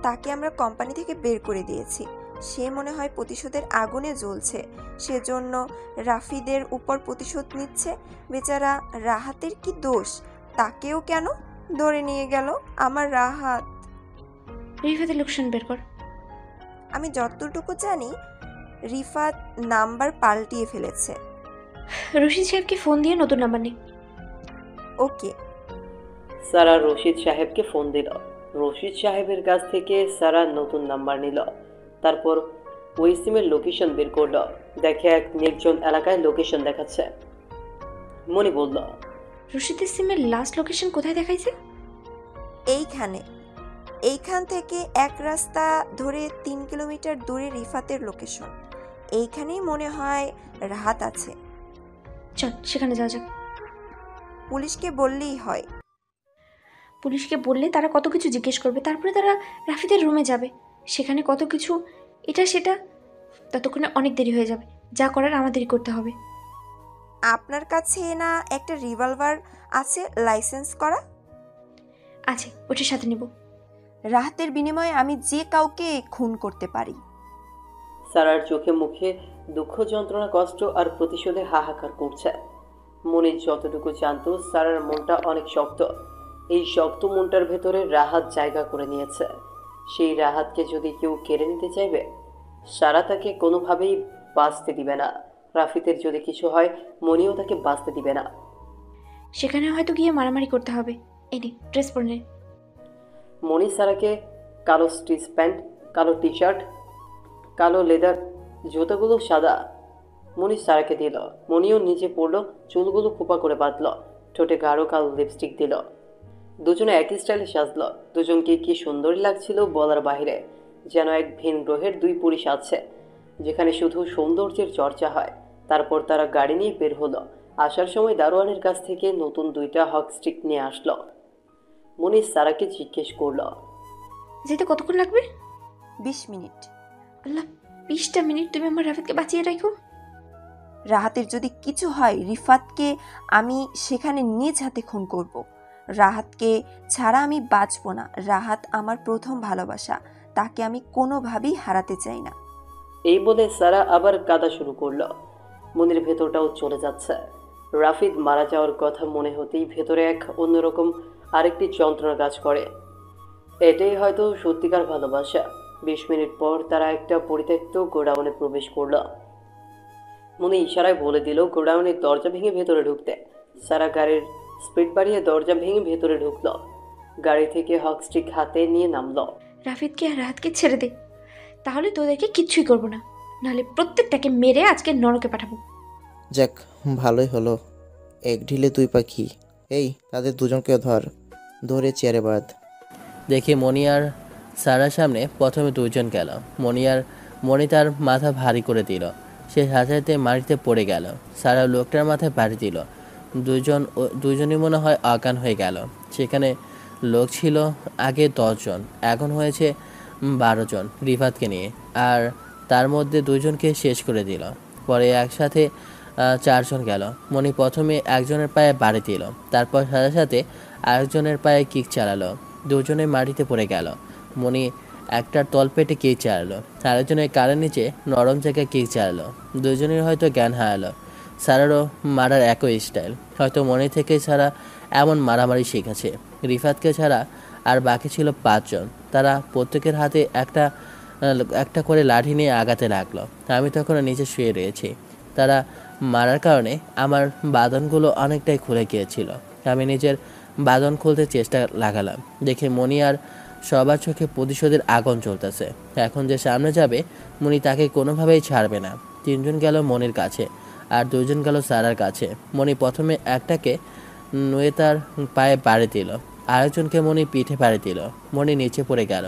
তাকে আমরা কোম্পানি থেকে বের করে দিয়েছি। সে মনে হয় প্রতিশোধের আগুনে জ্বলছে, সেজন্য রাফিদের উপর প্রতিশোধ নিচ্ছে। বেচারা রাহাতের কি দোষ? তাকেও কেন ধরে নিয়ে গেল আমার রাহাত? রিফাতের লোকেশন বের কর। আমি যতটুকু জানি রিফাত নাম্বার পাল্টিয়ে ফেলেছে। রশিদ সাহেবকে ফোন দিয়ে নতুন নাম্বার নে। ওকে। সারা রশিদ সাহেবকে ফোন দিল। রশিদ সাহেবের কাছ থেকে সারা নতুন নাম্বার নিল। তারপর ওই সিমের লোকেশন বের করলো, দেখে এক নির্জন এলাকায় লোকেশন দেখাচ্ছে। মনি বলল, রশিদের সিমের লাস্ট লোকেশন কোথায় দেখাইছে? এইখান থেকে এক রাস্তা ধরে 3 কিলোমিটার দূরে রিফাতের লোকেশন। এইখানেই মনে হয় রাহাত আছে। চল সেখানে যাওয়া যাক। পুলিশকে বললেই হয়। পুলিশকে বললে তারা কত কিছু জিজ্ঞেস করবে, তারপরে তারা রাফিদের রুমে যাবে, সেখানে কত কিছু এটা সেটা, ততক্ষণে অনেক দেরি হয়ে যাবে। যা করার আমাদেরই করতে হবে। আপনার কাছে না একটা রিভলভার আছে লাইসেন্স করা? আছে, ওটার সাথে নেব। রাহাতের বিনিময়ে আমি যে কাউকে খুন করতে পারি। সারার চোখে মুখে দুঃখ, যন্ত্রণা, কষ্ট আর প্রতিশোধে হাহাকার করছে। মনি যতটুকু জানতো সারার মনটা অনেক শক্ত। এই শক্ত মনটার ভেতরে রাহাত জায়গা করে নিয়েছে। সেই রাহাতকে যদি কেউ কেড়ে নিতে চাইবে, সারা তাকে কোনোভাবেই বাঁচতে দিবে না। রাফিদের যদি কিছু হয় মনিও তাকে বাঁচতে দিবে না। সেখানে হয়তো গিয়ে মারামারি করতে হবে। এই নে, ড্রেস পরে নে। মনি সারাকে কালো স্টিচ প্যান্ট, কালো টি শার্ট, কালো লেদার জুতোগুলো সাদা মনি সারাকে দিল। মনিও নিচে পড়লো, চুলগুলো খোপা করে বাঁধল, ঠোঁটে গাঢ় কালো লিপস্টিক দিল। দুজনে একই স্টাইলে সাজলো। দুজনকে কি সুন্দরী লাগছিল বলার বাইরে। যেন এক ভিন গ্রহের দুই পুরুষ আছে, যেখানে শুধু সৌন্দর্যের চর্চা হয়। তারপর তারা গাড়ি নিয়ে বের হলো। আসার সময় দারোয়ানের কাছ থেকে নতুন 2টা হক স্টিক নিয়ে আসলো। মনি সারাকে জিজ্ঞেস করলো, যেতে কতক্ষণ লাগবে? 20 মিনিট। আল্লাহ, 20টা মিনিট তুমি আমার রাফিদকে বাঁচিয়ে রাখো। রাহাতের যদি কিছু হয় রিফাতকে আমি সেখানে নিজ হাতে খুন করব। রাহাতকে ছাড়া আমি বাঁচব না। রাহাত আমার প্রথম ভালোবাসা, তাকে আমি কোনোভাবেই হারাতে চাই না। এই বলে সারা আবার কাঁদা শুরু করলো। মনির ভেতরটাও চলে যাচ্ছে। রাফিদ মারা যাওয়ার কথা মনে হতেই ভেতরে এক অন্যরকম আরেকটি যন্ত্রণা কাজ করে। এটাই হয়তো সত্যিকার ভালোবাসা। 20 মিনিট পর তারা একটা পরিত্যক্ত গোডাউনে প্রবেশ করল। মনি ইশারায় বলে দিল গোডাউনের দরজা ভেঙে ভেতরে ঢুকতে। সারা গাড়ির স্পিড বাড়িয়ে দরজা ভেঙে ভেতরে ঢুকলো। গাড়ি থেকে হকস্টিক হাতে নিয়ে নামলো। রাফিদকে আর রাহাতকে ছেড়ে দে, তাহলে তোদেরকে কিচ্ছুই করবো না, নাহলে প্রত্যেকটাকে মেরে আজকে নরকে পাঠাবো। যাক, ভালোই হলো, এক ঢিলে 2 পাখি। এই, তাদের দুজনকে ধরে চেয়ারে বাঁধ। দেখি মনি আর সারার সামনে প্রথমে 2 জন গেল। মনি তার মাথা ভারী করে দিল। সে সাথে মাটিতে পড়ে গেল। সারা লোকটার মাথায় বাড়ি দিল। দুজনই মনে হয় অজ্ঞান হয়ে গেল। সেখানে লোক ছিল আগে 10 জন, এখন হয়েছে 12 জন রিফাতকে নিয়ে। আর তার মধ্যে 2 জনকে শেষ করে দিল। পরে একসাথে 4 জন গেল। মনি প্রথমে একজনের পায়ে বাড়ি দিল, তারপর সাথে আরেকজনের পায়ে কিক চালালো। 2 জনে মাটিতে পড়ে গেল। মনি একটার তলপেটে কিক চালালো, আরেকজনের কানের নিচে নরম জায়গায় কিক চালালো। 2 জনের হয়তো জ্ঞান হারালো। সারারও মারার একই স্টাইল। হয়তো মনে থেকে সারা এমন মারামারি শিখেছে। রিফাতকে ছাড়া আর বাকি ছিল 5 জন। তারা প্রত্যেকের হাতে একটা করে লাঠি নিয়ে আগাতে লাগলো। আমি তখন নিচে শুয়ে রয়েছি। তারা মারার কারণে আমার বাঁধনগুলো অনেকটাই খুলে গিয়েছিল। আমি নিজের বাঁধন খুলতে চেষ্টা লাগালাম। দেখে মনি আর সবার চোখে প্রতিশোধের আগুন চলতেছে। এখন যে সামনে যাবে মনি তাকে কোনোভাবেই ছাড়বে না। 3 জন গেল মনির কাছে আর 2 জন গেল সারার কাছে। মনি প্রথমে একটাকে নুয়ে তার পায়ে বাড়ি দিল, আরেকজনকে মনি পিঠে বাড়ি দিল। মনি নিচে পড়ে গেল।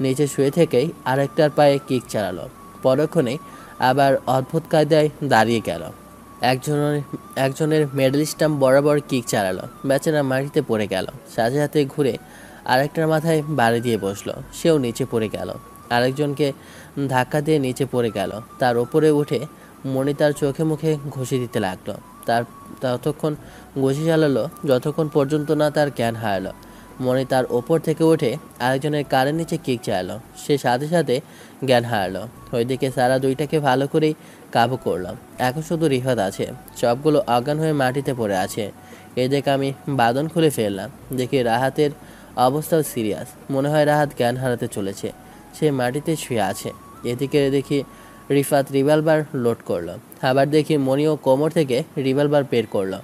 নিচে শুয়ে থেকেই আরেকটার পায়ে কিক চালালো। পরক্ষণেই আবার অদ্ভুত কায়দায় দাঁড়িয়ে গেল। একজনের মেডেল স্টাম্প বরাবর কিক চালালো। বেচারা মাটিতে পড়ে গেল। সাথে ঘুরে আরেকটার মাথায় বাড়ি দিয়ে বসলো। সেও নিচে পড়ে গেল। আরেকজনকে ধাক্কা দিয়ে নিচে পড়ে গেল। তার ওপরে উঠে মনি তার চোখে মুখে ঘষি দিতে লাগলো। ততক্ষণ ঘষি চালালো যতক্ষণ পর্যন্ত না তার জ্ঞান হারালো। মনি তার ওপর থেকে উঠে আরেকজনের কানের নিচে কিক চালালো। সে সাথে জ্ঞান হারালো। ওইদিকে সারা 2টাকে ভালো করেই কাবু করলাম। এখন শুধু রিফাত আছে। সবগুলো অজ্ঞান হয়ে মাটিতে পড়ে আছে। এদিকে আমি বাঁধন খুলে ফেললাম। দেখি রাহাতের অবস্থাও সিরিয়াস। মনে হয় রাহাত জ্ঞান হারাতে চলেছে। সে মাটিতে শুয়ে আছে। এদিকে দেখি রিফাত রিভলভার লোড করলো। আবার দেখি মনিও কোমর থেকে রিভলভার বের করলো।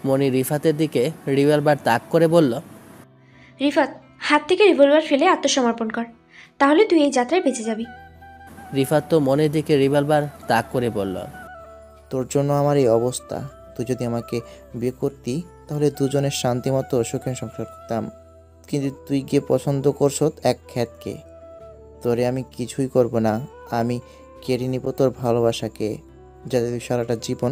মনি রিফাতের দিকে রিভলভার তাক করে বলল, রিফাত, হাত থেকে রিভলভার ফেলে আত্মসমর্পণ কর, তাহলে তুই এই যাত্রায় বেঁচে যাবি। রিফাত তো মনের দিকে রিভলভার তাক করে বলল, তোর জন্য আমার এই অবস্থা। তুই যদি আমাকে বিয়ে করতি তাহলে দুজনের শান্তি মতো সুখে সংসার করতাম। কিন্তু তুই গিয়ে পছন্দ করছত এক খ্যাতকে। তোরে আমি কিছুই করব না। আমি কেড়ে নিব তোর ভালোবাসাকে, যাতে তুই সারাটা জীবন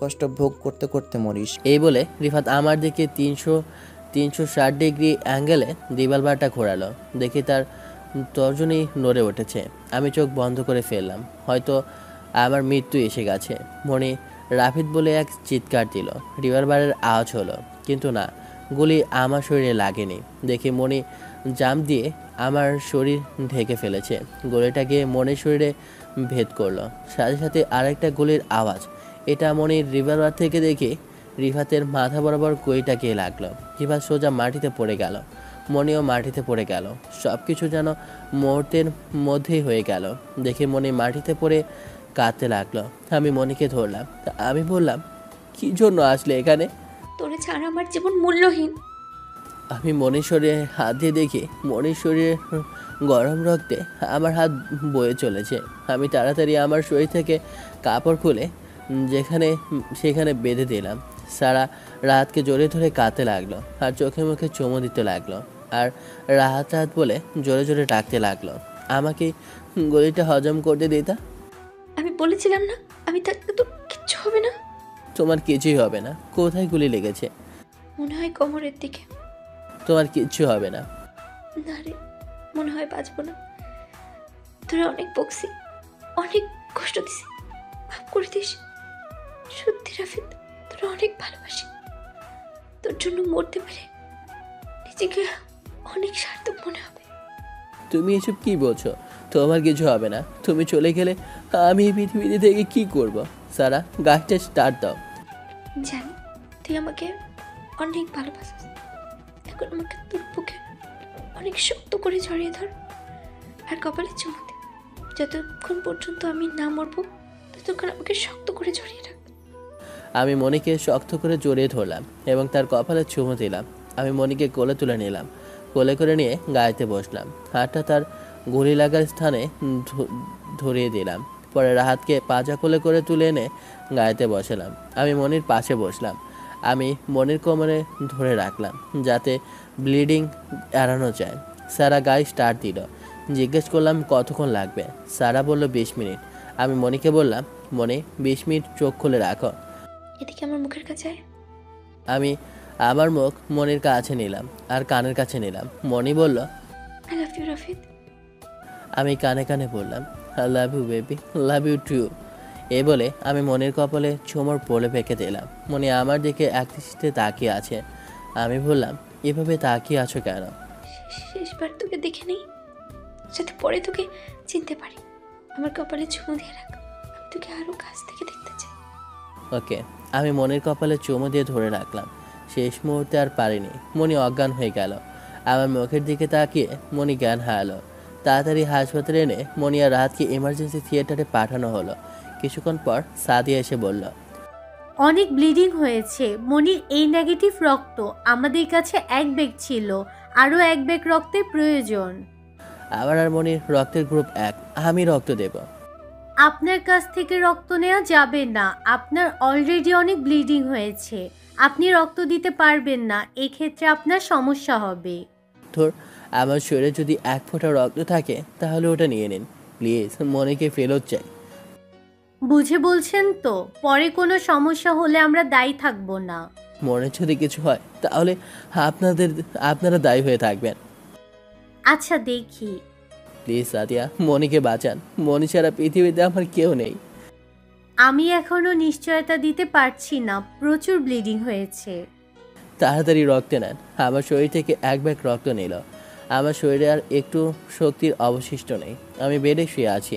কষ্ট ভোগ করতে করতে মরিস। এই বলে রিফাত আমার দিকে 360 ডিগ্রি অ্যাঙ্গেলে রিভলভারটা ঘোরালো। দেখি তার তর্জনী নড়ে উঠেছে। আমি চোখ বন্ধ করে ফেললাম। হয়তো আমার মৃত্যু এসে গেছে। মনি রাফিদ বলে এক চিৎকার দিল। রিভলভারের আওয়াজ হলো, কিন্তু না, গুলি আমার শরীরে লাগেনি। দেখি মনি জাম্প দিয়ে আমার শরীর ঢেকে ফেলেছে। গুলিটা গিয়ে মনির শরীরে ভেদ করলো। সাথে আরেকটা গুলির আওয়াজ। এটা মনির রিভলভার থেকে দেখি রিফাতের মাথা বরাবর গুলিটা গিয়ে লাগলো। রিফাত সোজা মাটিতে পড়ে গেল। মনিও মাটিতে পড়ে গেল। সব কিছু যেন মুহূর্তের মধ্যেই হয়ে গেল। দেখে মনি মাটিতে পড়ে কাঁদতে লাগলো। আমি মনিকে ধরলাম। আমি বললাম, কি জন্য আসলে এখানে? তোরে ছাড়া আমার জীবন মূল্যহীন। আমি মনির শরীরে হাত দিয়ে দেখি মনির শরীরে গরম রক্তে আমার হাত বয়ে চলেছে। আমি তাড়াতাড়ি আমার শরীর থেকে কাপড় খুলে সেখানে বেঁধে দিলাম। সারা রাহাতকে জড়িয়ে ধরে কাঁদতে লাগলো আর চোখে মুখে চুমু দিতে লাগলো আর রাহাত বলে জোরে জোরে ডাকতে লাগলো। আমাকে গলিটা হজম করতে দিতা। আমি বলেছিলাম না আমি থাকতে তো কিচ্ছু হবে না? তোমার কিছুই হবে না। কোথায় গুলি লেগেছে? মনে হয় কোমরের দিকে। তোমার কিচ্ছু হবে না। না রে, মনে হয় বাঁচবো না। তোরা অনেক বকছি, অনেক কষ্ট দিছি, মাফ করে দিস। সত্যি রাফিদ, তোরা অনেক ভালোবাসি। তোর জন্য মরতে পারে নিজেকে অনেক সার্থক মনে হবে। তুমি এসব কি বলছো? তোমার কিছু হবে না। তুমি চলে গেলে আমি এই পৃথিবীতে থেকে কি করব? সারা, গাড়িটা স্টার্ট দাও। জানি তুই আমাকে অনেক ভালোবাসিস। এখন আমাকে তোর বুকে অনেক শক্ত করে জড়িয়ে ধর আর কপালে চুমু দে। যতক্ষণ পর্যন্ত আমি না মরবো ততক্ষণ আমাকে শক্ত করে জড়িয়ে রাখ। আমি মনিকে শক্ত করে জড়িয়ে ধরলাম এবং তার কপালে চুমু দিলাম। আমি মনিকে কোলে তুলে নিলাম। কোলে করে নিয়ে গাড়িতে বসলাম। হাতটা তার গুলি লাগার স্থানে ধরিয়ে দিলাম। পরে রাহাতকে পাজা কোলে করে তুলে এনে গাড়িতে বসালাম। আমি মনির পাশে বসলাম। আমি মনির কোমরে ধরে রাখলাম যাতে ব্লিডিং এড়ানো যায়। সারা গাড়ি স্টার্ট দিল। জিজ্ঞেস করলাম কতক্ষণ লাগবে। সারা বলল 20 মিনিট। আমি মনিকে বললাম, মনি 20 মিনিট চোখ খুলে রাখো। এদিকে আমার মুখের কাছে আয়। আমি আমার মুখ মনির কাছে নিলাম আর কানের কাছে নিলাম। মনি বলল, আই লাভ ইউ রাফিদ। আমি কানে কানে বললাম, I love you baby, love you too. এ বলে আমি মনির কপালে চুমুর পোলে পেকে দিলাম। মনি আমার দিকে একদৃষ্টিতে তাকিয়ে আছে। আমি বললাম, এভাবে তাকিয়ে আছো কেন? শেষবার তোকে দেখে নেই, যাতে পরে তোকে চিনতে পারি। আমার কপালে চুমু দিয়ে রাখ, আমি তোকে আরো কাছ থেকে দেখতে চাই। ওকে। আমি মনির কপালে চুমু দিয়ে ধরে রাখলাম। শেষ মুহূর্তে আর পারিনি। মনি অজ্ঞান হয়ে গেল। আমার মুখের দিকে তাকিয়ে মনি জ্ঞান হারালো। তাড়াতাড়ি হাসপাতালে এনে মনি আর রাহাতকে এমার্জেন্সি থিয়েটারে পাঠানো হলো। কিছুক্ষণ পর সাদিয়া এসে বলল, অনেক ব্লিডিং হয়েছে। মনির এই নেগেটিভ রক্ত আমাদের কাছে 1 ব্যাগ ছিল, আরও 1 ব্যাগ রক্তের প্রয়োজন। আমার আর মনির রক্তের গ্রুপ 1। আমি রক্ত দেব। আপনার কাছ থেকে রক্ত নেওয়া যাবে না, আপনার অলরেডি অনেক ব্লিডিং হয়েছে। আপনি রক্ত দিতে পারবেন না, এক্ষেত্রে আপনার সমস্যা হবে। ধর, আমার শরীরে যদি 1 ফোঁটা রক্ত থাকে তাহলে ওটা নিয়ে নিন প্লিজ। মনিকে ফেরত চাই। বুঝে বলছেন তো? পরে কোনো সমস্যা হলে আমরা দায়ী থাকবো না। মনের যদি কিছু হয় তাহলে আপনারা দায়ী হয়ে থাকবেন। আচ্ছা দেখি। প্লিজ সাদিয়া, মনিকে বাঁচান। মনি ছাড়া পৃথিবীতে আমার কেউ নেই। আমি এখনো নিশ্চয়তা দিতে পারছি না, প্রচুর ব্লিডিং হয়েছে। তাড়াতাড়ি রক্ত নেন। আমার শরীর থেকে 1 ব্যাগ রক্ত নিল। আমার শরীরে আর একটু শক্তির অবশিষ্ট নেই। আমি বেডে শুয়ে আছি।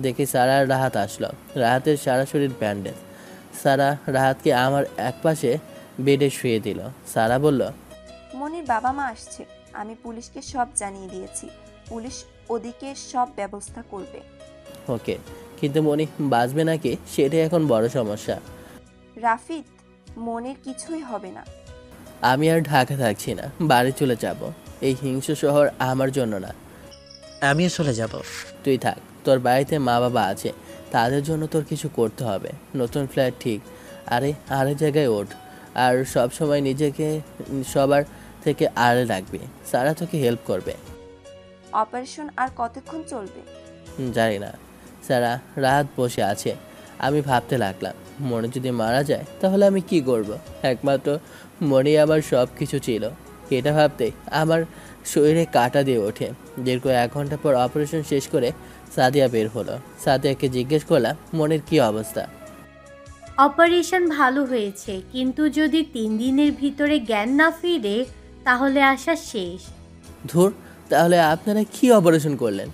দেখি সারা আর রাহাত আসলো। রাহাতের সারা শরীর ব্যান্ডেজ। সারা রাহাতকে আমার একপাশে বেডে শুয়ে দিল। সারা বলল, মনির বাবা মা আসছে, আমি পুলিশকে সব জানিয়ে দিয়েছি। পুলিশ ওদিকে সব ব্যবস্থা করবে। ওকে, কিন্তু মনি বাঁচবে নাকি সেটাই এখন বড় সমস্যা। রাফিদ, মনির কিছুই হবে না। আমি আর ঢাকা থাকছি না, বাড়ি চলে যাব। এই হিংস্র শহর আমার জন্য না। আমিও চলে যাব। তুই থাক, তোর বাড়িতে মা বাবা আছে, তাদের জন্য তোর কিছু করতে হবে। নতুন ফ্ল্যাট ঠিক, আরেক জায়গায় ওঠ। আর সব সময় নিজেকে সবার থেকে আড়ে রাখবি। সারা তোকে হেল্প করবে। অপারেশন আর কতক্ষণ চলবে? জানি না। সারা, রাত বসে আছে। আমি ভাবতে লাগলাম, মনে যদি মারা যায় তাহলে আমি কি করব? একমাত্র মনে আমার সব কিছু ছিল। এটা ভাবতে আমার শরীরে কাঁটা দিয়ে ওঠে। দীর্ঘ 1 ঘন্টা পর অপারেশন শেষ করে সাদিয়া বের হলো। সাদিয়াকে জিজ্ঞেস করলাম মনের কি অবস্থা। অপারেশন ভালো হয়েছে, কিন্তু যদি 3 দিনের ভিতরে জ্ঞান না ফিরে তাহলে আশা শেষ। ধুর, তাহলে আপনারা কি অপারেশন করলেন?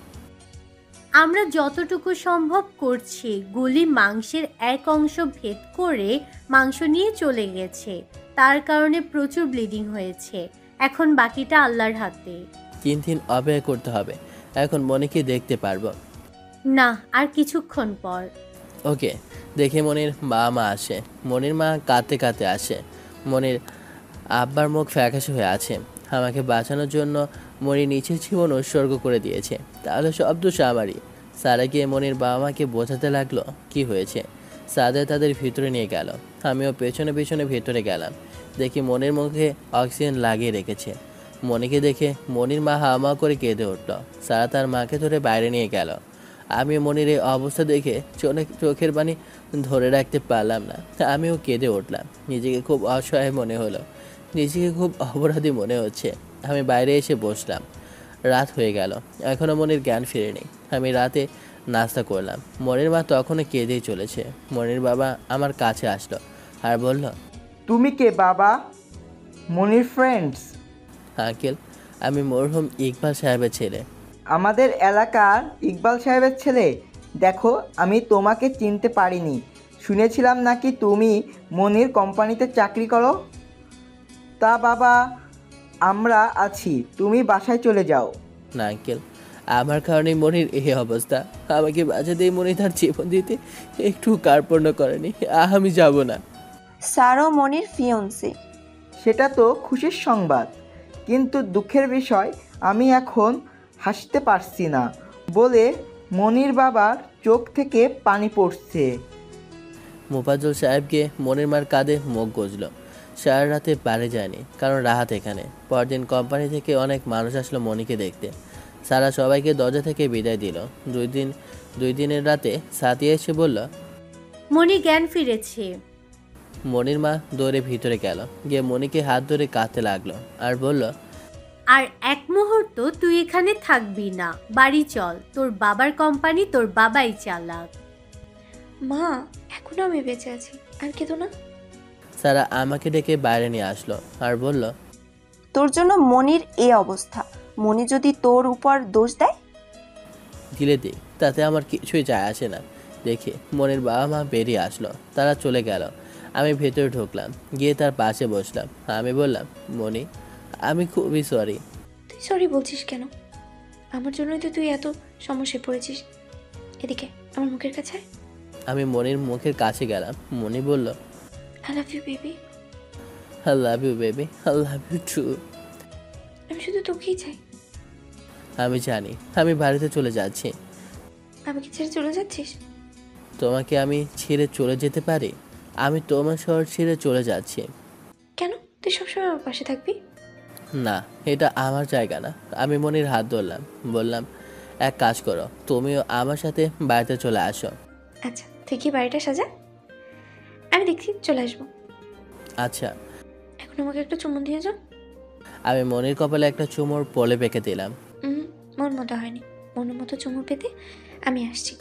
আমরা যতটুকু সম্ভব করছি। গুলি মাংসের এক অংশ ভেদ করে মাংস নিয়ে চলে গেছে, তার কারণে প্রচুর ব্লিডিং হয়েছে। এখন বাকিটা আল্লাহর হাতে। 3 দিন অপেক্ষা করতে হবে। এখন মনিকে দেখতে পারবো না, আর কিছুক্ষণ পর। ওকে। দেখে মনির মা আসে। মনির মা কাঁদতে কাঁদতে আসে। মনির আব্বার মুখ ফ্যাকাশে হয়ে আছে। আমাকে বাঁচানোর জন্য মনি নিচের জীবন উৎসর্গ করে দিয়েছে, তাহলে সব দোষ আমারই। সারা গিয়ে মনির বাবা মাকে বোঝাতে লাগলো কি হয়েছে। সাদা তাদের ভিতরে নিয়ে গেল। আমিও পেছনে পেছনে ভেতরে গেলাম। দেখি মনির মুখে অক্সিজেন লাগিয়ে রেখেছে। মনিকে দেখে মনির মা হাওয়া করে কেঁদে উঠল। সারা তার মাকে ধরে বাইরে নিয়ে গেল। আমি মনির এই অবস্থা দেখে চোখের পানি ধরে রাখতে পারলাম না। আমিও কেঁদে উঠলাম। নিজেকে খুব অসহায় মনে হলো, নিজেকে খুব অপরাধী মনে হচ্ছে। আমি বাইরে এসে বসলাম। রাত হয়ে গেল, এখনও মনির জ্ঞান ফিরেনি। আমি রাতে নাস্তা করলাম। মনির মা তখনও কেঁদেই চলেছে। মনির বাবা আমার কাছে আসলো আর বলল, তুমি কে বাবা? মনির ফ্রেন্ডস। আঙ্কেল, আমি মরহুম ইকবাল সাহেবের ছেলে। আমাদের এলাকার ইকবাল সাহেবের ছেলে? দেখো, আমি তোমাকে চিনতে পারিনি। শুনেছিলাম নাকি তুমি মনির কোম্পানিতে চাকরি করো। তা বাবা, আমরা আছি, তুমি বাসায় চলে যাও। না আঙ্কেল, আমার কারণে মনির এই অবস্থা। আমাকে বাঁচাতেই মনি তার জীবন দিতে একটু কার্পণ্য করেনি। আমি যাব না। স্যারও মনির ফিয়ন্সে। সেটা তো খুশির সংবাদ, কিন্তু দুঃখের বিষয় আমি এখন হাসতে পারছি না বলে মনির বাবার চোখ থেকে পানি পড়ছে। মোফাজ্জল সাহেবকে মনির মার কাঁধে মুখ গজল। সারা রাতে বাড়ি যায়নি, কারণ রাহাত এখানে। পরদিন কোম্পানি থেকে অনেক মানুষ আসলো মনিকে দেখতে। সারা সবাইকে দরজা থেকে বিদায় দিল। দুই দিনের রাতে সাথিয়া এসে বলল, মনি জ্ঞান ফিরেছে। মনির মা দৌড়ে ভিতরে গেল, গিয়ে মনিকে হাত ধরে কাঁদতে লাগলো আর বলল, আর এক মুহূর্ত তুই এখানে থাকবি না, বাড়ি চল। তোর বাবার কোম্পানি তোর বাবাই চালাক। মা, এখনো আমি বেঁচে আছি, আর কেঁদো না। সারা আমাকে ডেকে বাইরে নিয়ে আসলো আর বলল, তোর জন্য মনির এই অবস্থা। মনি যদি তোর উপর দোষ দেয়, দিলে দিক, তাতে আমার কিছুই যায় আসে না। দেখে মনির বাবা মা বেরিয়ে আসলো। তারা চলে গেল। আমি ভেতরে ঢুকলাম, গিয়ে তার পাশে বসলাম। আমি বললাম, মনি, আমি খুবই সরি। তুই সরি বলছিস কেন? আমার জন্যই তো তুই এত সমস্যায় পড়েছিস। এদিকে আমার মুখের কাছে আয়। আমি মনির মুখের কাছে গেলাম। মনি বলল, I love you baby. I love you baby, I love you too. আমি শুধু তোকেই চাই। আমি জানি আমি বাড়িতে চলে যাচ্ছি। আমাকে ছেড়ে চলে যাচ্ছিস? তোমাকে আমি ছেড়ে চলে যেতে পারি? আমি তোমার শহর ছেড়ে চলে যাচ্ছি। কেন? তুই সবসময় আমার পাশে থাকবি। না, এটা আমার জায়গা না। আমি মনির হাত ধরলাম, বললাম, এক কাজ করো, তুমিও আমার সাথে বাড়িতে চলে আসো। আচ্ছা, তুই কি বাড়িটা সাজা, আমি দেখছি চলে আসবো। আচ্ছা। এখন আমাকে একটা চুমু দিয়ে যাও। আমি মনির কপালে একটা চুমুর পলে পেকে দিলাম। মন মতো হয়নি। মনের মতো চুমু পেতে আমি আসছি।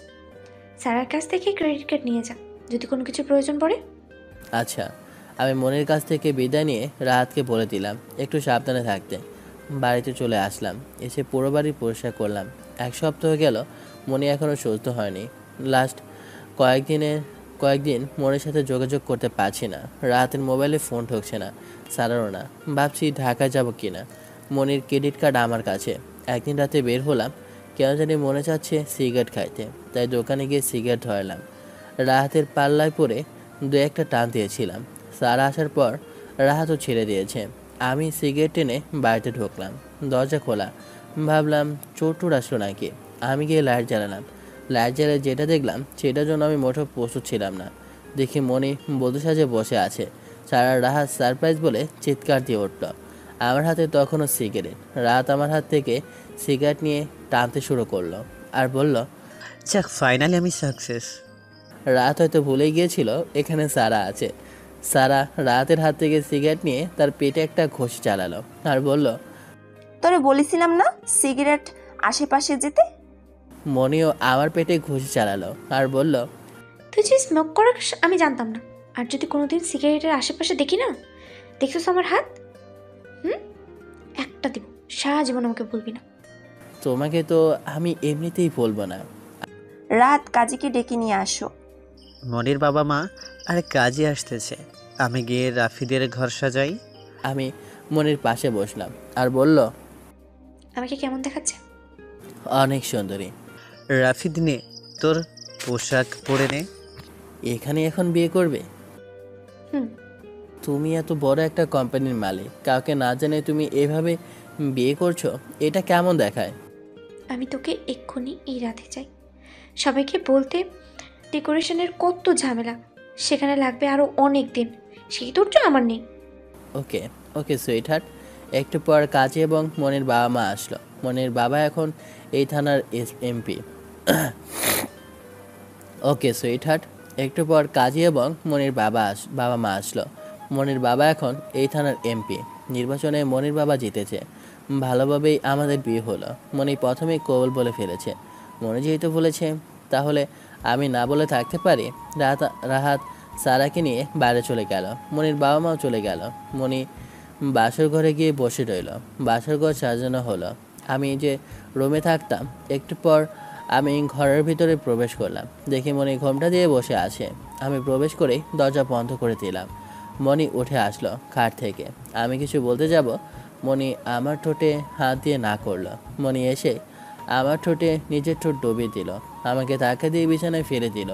স্যারের কাছ থেকে ক্রেডিট কার্ড নিয়ে যা, যদি কোনো কিছু প্রয়োজন পড়ে। আচ্ছা। আমি মনির কাছ থেকে বিদায় নিয়ে রাহাতকে বলে দিলাম একটু সাবধানে থাকতে। বাড়িতে চলে আসলাম। এসে পুরো বাড়ি পরিষ্কার করলাম। এক সপ্তাহ গেল, মনি এখনও সুস্থ হয়নি। লাস্ট কয়েকদিন মনির সাথে যোগাযোগ করতে পারছি না। রাহাতের মোবাইলে ফোন ঠকছে না, সারারও না। ভাবছি ঢাকায় যাব কি না। মনির ক্রেডিট কার্ড আমার কাছে। একদিন রাতে বের হলাম, কেন জানি মনে চাচ্ছে সিগারেট খাইতে, তাই দোকানে গিয়ে সিগারেট ধরালাম। রাহাতের পাল্লায় পরে দু একটা টান দিয়েছিলাম। সারা আসার পর রাহাতও ছেড়ে দিয়েছে। আমি সিগারেট টেনে বাড়িতে ঢুকলাম। দরজা খোলা। ভাবলাম চোর টোর আসলো নাকি। আমি গিয়ে লাইট জ্বালালাম। লাইট জ্বালিয়ে যেটা দেখলাম সেটার জন্য আমি মোটেও প্রস্তুত ছিলাম না। দেখি মনি বধূ সাজে বসে আছে। সারা রাহাত সারপ্রাইজ বলে চিৎকার দিয়ে উঠল। আমার হাতে তখনও সিগারেট। রাত আমার হাত থেকে সিগারেট নিয়ে টানতে শুরু করলো আর বলল, যাক, ফাইনালি আমি সাকসেস। রাত হয়তো ভুলে গিয়েছিল এখানে সারা আছে। সারা রাতের হাত থেকে সিগারেট নিয়ে তার পেটে একটা ঘষি চালালো আর বলল, তোরে বলেছিলাম না সিগারেট আশেপাশে যেতে। মনিও আমার পেটে ঘষি চালালো আর বলল, তুই যে স্মোক করিস আমি জানতাম না। আর যদি কোনোদিন সিগারেটের আশেপাশে দেখি না, দেখছিস আমার হাত, একটা দিব, সারা জীবন আমাকে বলবি না। তোমাকে তো আমি এমনিতেই বলবো না। রাত কাজীকে ডেকে নিয়ে আসো। মনির বাবা মা আর কাজে আসতেছে, আমি গিয়ে রাফিদের ঘর সাজাই। আমি মনির পাশে বসলাম আর বলল, আমাকে কেমন দেখাচ্ছে? অনেক সুন্দরী। রাফিদ নে, তোর পোশাক পরে নে। এখানে এখন বিয়ে করবে? তুমি এত বড় একটা কোম্পানির মালিক, কাউকে না জানে তুমি এভাবে বিয়ে করছো, এটা কেমন দেখায়? আমি তোকে এক্ষুনি এই রাতে চাই। সবাইকে বলতে ডেকোরেশনের কত ঝামেলা, সেখানে লাগবে আরও অনেক দিন, সেই ধৈর্য আমার নেই। ওকে ওকে সুইটহার্ট। একটু পর কাজে এবং মনির বাবা মা আসলো। মনির বাবা এখন এই থানার এমপি। ওকে সুইট হার্ট। একটু পর কাজী এবং মনির বাবা মা আসলো। মনির বাবা এখন এই থানার এমপি। নির্বাচনে মনির বাবা জিতেছে, ভালোভাবেই আমাদের বিয়ে হলো। মনি প্রথমেই কবল বলে ফেলেছে। মনি যেহেতু বলেছে, তাহলে আমি না বলে থাকতে পারি। রাহাত সারাকে নিয়ে বাইরে চলে গেল। মনির বাবা মাও চলে গেল। মনি বাসর ঘরে গিয়ে বসে রইল। বাসর ঘর সাজানো হলো। আমি যে রুমে থাকতাম, একটু পর আমি ঘরের ভিতরে প্রবেশ করলাম। দেখি মনি ঘোমটা দিয়ে বসে আছে। আমি প্রবেশ করেই দরজা বন্ধ করে দিলাম। মনি উঠে আসলো খাট থেকে। আমি কিছু বলতে যাব, মনি আমার ঠোঁটে হাত দিয়ে না করলো। মনি এসে আমার ঠোঁটে নিজের ঠোঁট ডুবিয়ে দিল, আমাকে ধাক্কা দিয়ে বিছানায় ফেলে দিল,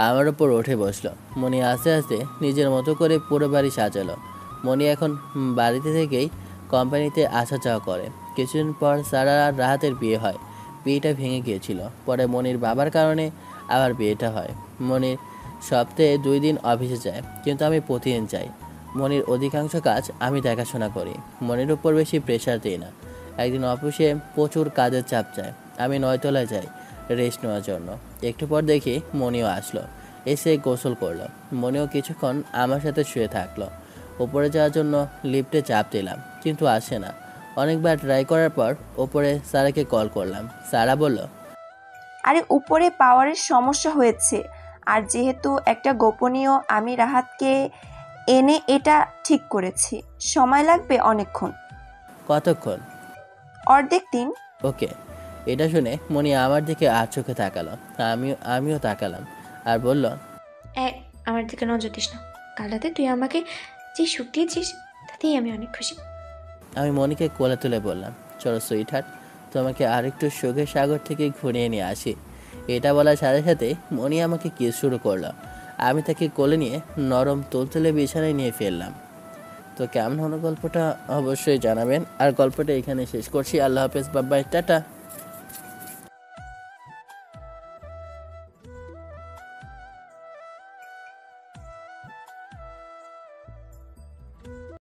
আমার ওপর উঠে বসলো। মনি আস্তে আস্তে নিজের মতো করে পুরো বাড়ি সাজালো। মনি এখন বাড়িতে থেকেই কোম্পানিতে আসা যাওয়া করে। কিছুদিন পর সারা আর রাহাতের বিয়ে হয়। বিয়েটা ভেঙে গিয়েছিল, পরে মনির বাবার কারণে আবার বিয়েটা হয়। মনির সপ্তাহে 2 দিন অফিসে যায়, কিন্তু আমি প্রতিদিন যাই। মনির অধিকাংশ কাজ আমি দেখাশোনা করি। মনির উপর বেশি প্রেশার দিই না। একদিন অফিসে প্রচুর কাজের চাপ যায়। আমি 9 তলায় যাই রেস্ট নেওয়ার জন্য। একটু পর দেখি মনিও আসলো, এসে গোসল করলো। মনিও কিছুক্ষণ আমার সাথে শুয়ে থাকলো। উপরে যাওয়ার জন্য লিফটে চাপ দিলাম, কিন্তু আসে না। অনেকবার ট্রাই করার পর ওপরে সারাকে কল করলাম। সারা বলল, আরে উপরে পাওয়ারের সমস্যা হয়েছে, আর যেহেতু একটা গোপনীয়, আমি রাহাতকে এনে এটা ঠিক করেছি। সময় লাগবে অনেকক্ষণ, কতক্ষণ? অর্ধেক দিন। ওকে। এটা শুনে মনি আমার দিকে আর চোখে তাকালো। আমিও তাকালাম আর বলল, আমার দিকে নজর দিস না। কাল রাতে তুই আমাকে যে সুখ দিয়েছিস, তাতেই আমি অনেক খুশি। আমি মনিকে কোলে তুলে বললাম, চলো সুইট হার্ট, তোমাকে আরেকটু সুখের সাগর থেকে ঘুরিয়ে নিয়ে আসি। এটা বলার সাথে সাথে মনি আমাকে কিস শুরু করলো। আমি তাকে কোলে নিয়ে নরম তুলতুলে বিছানায় নিয়ে ফেললাম। তো কেমন হলো গল্পটা অবশ্যই জানাবেন। আর গল্পটা এখানে শেষ করছি। আল্লাহ হাফেজ, বাই বাই, টাটা।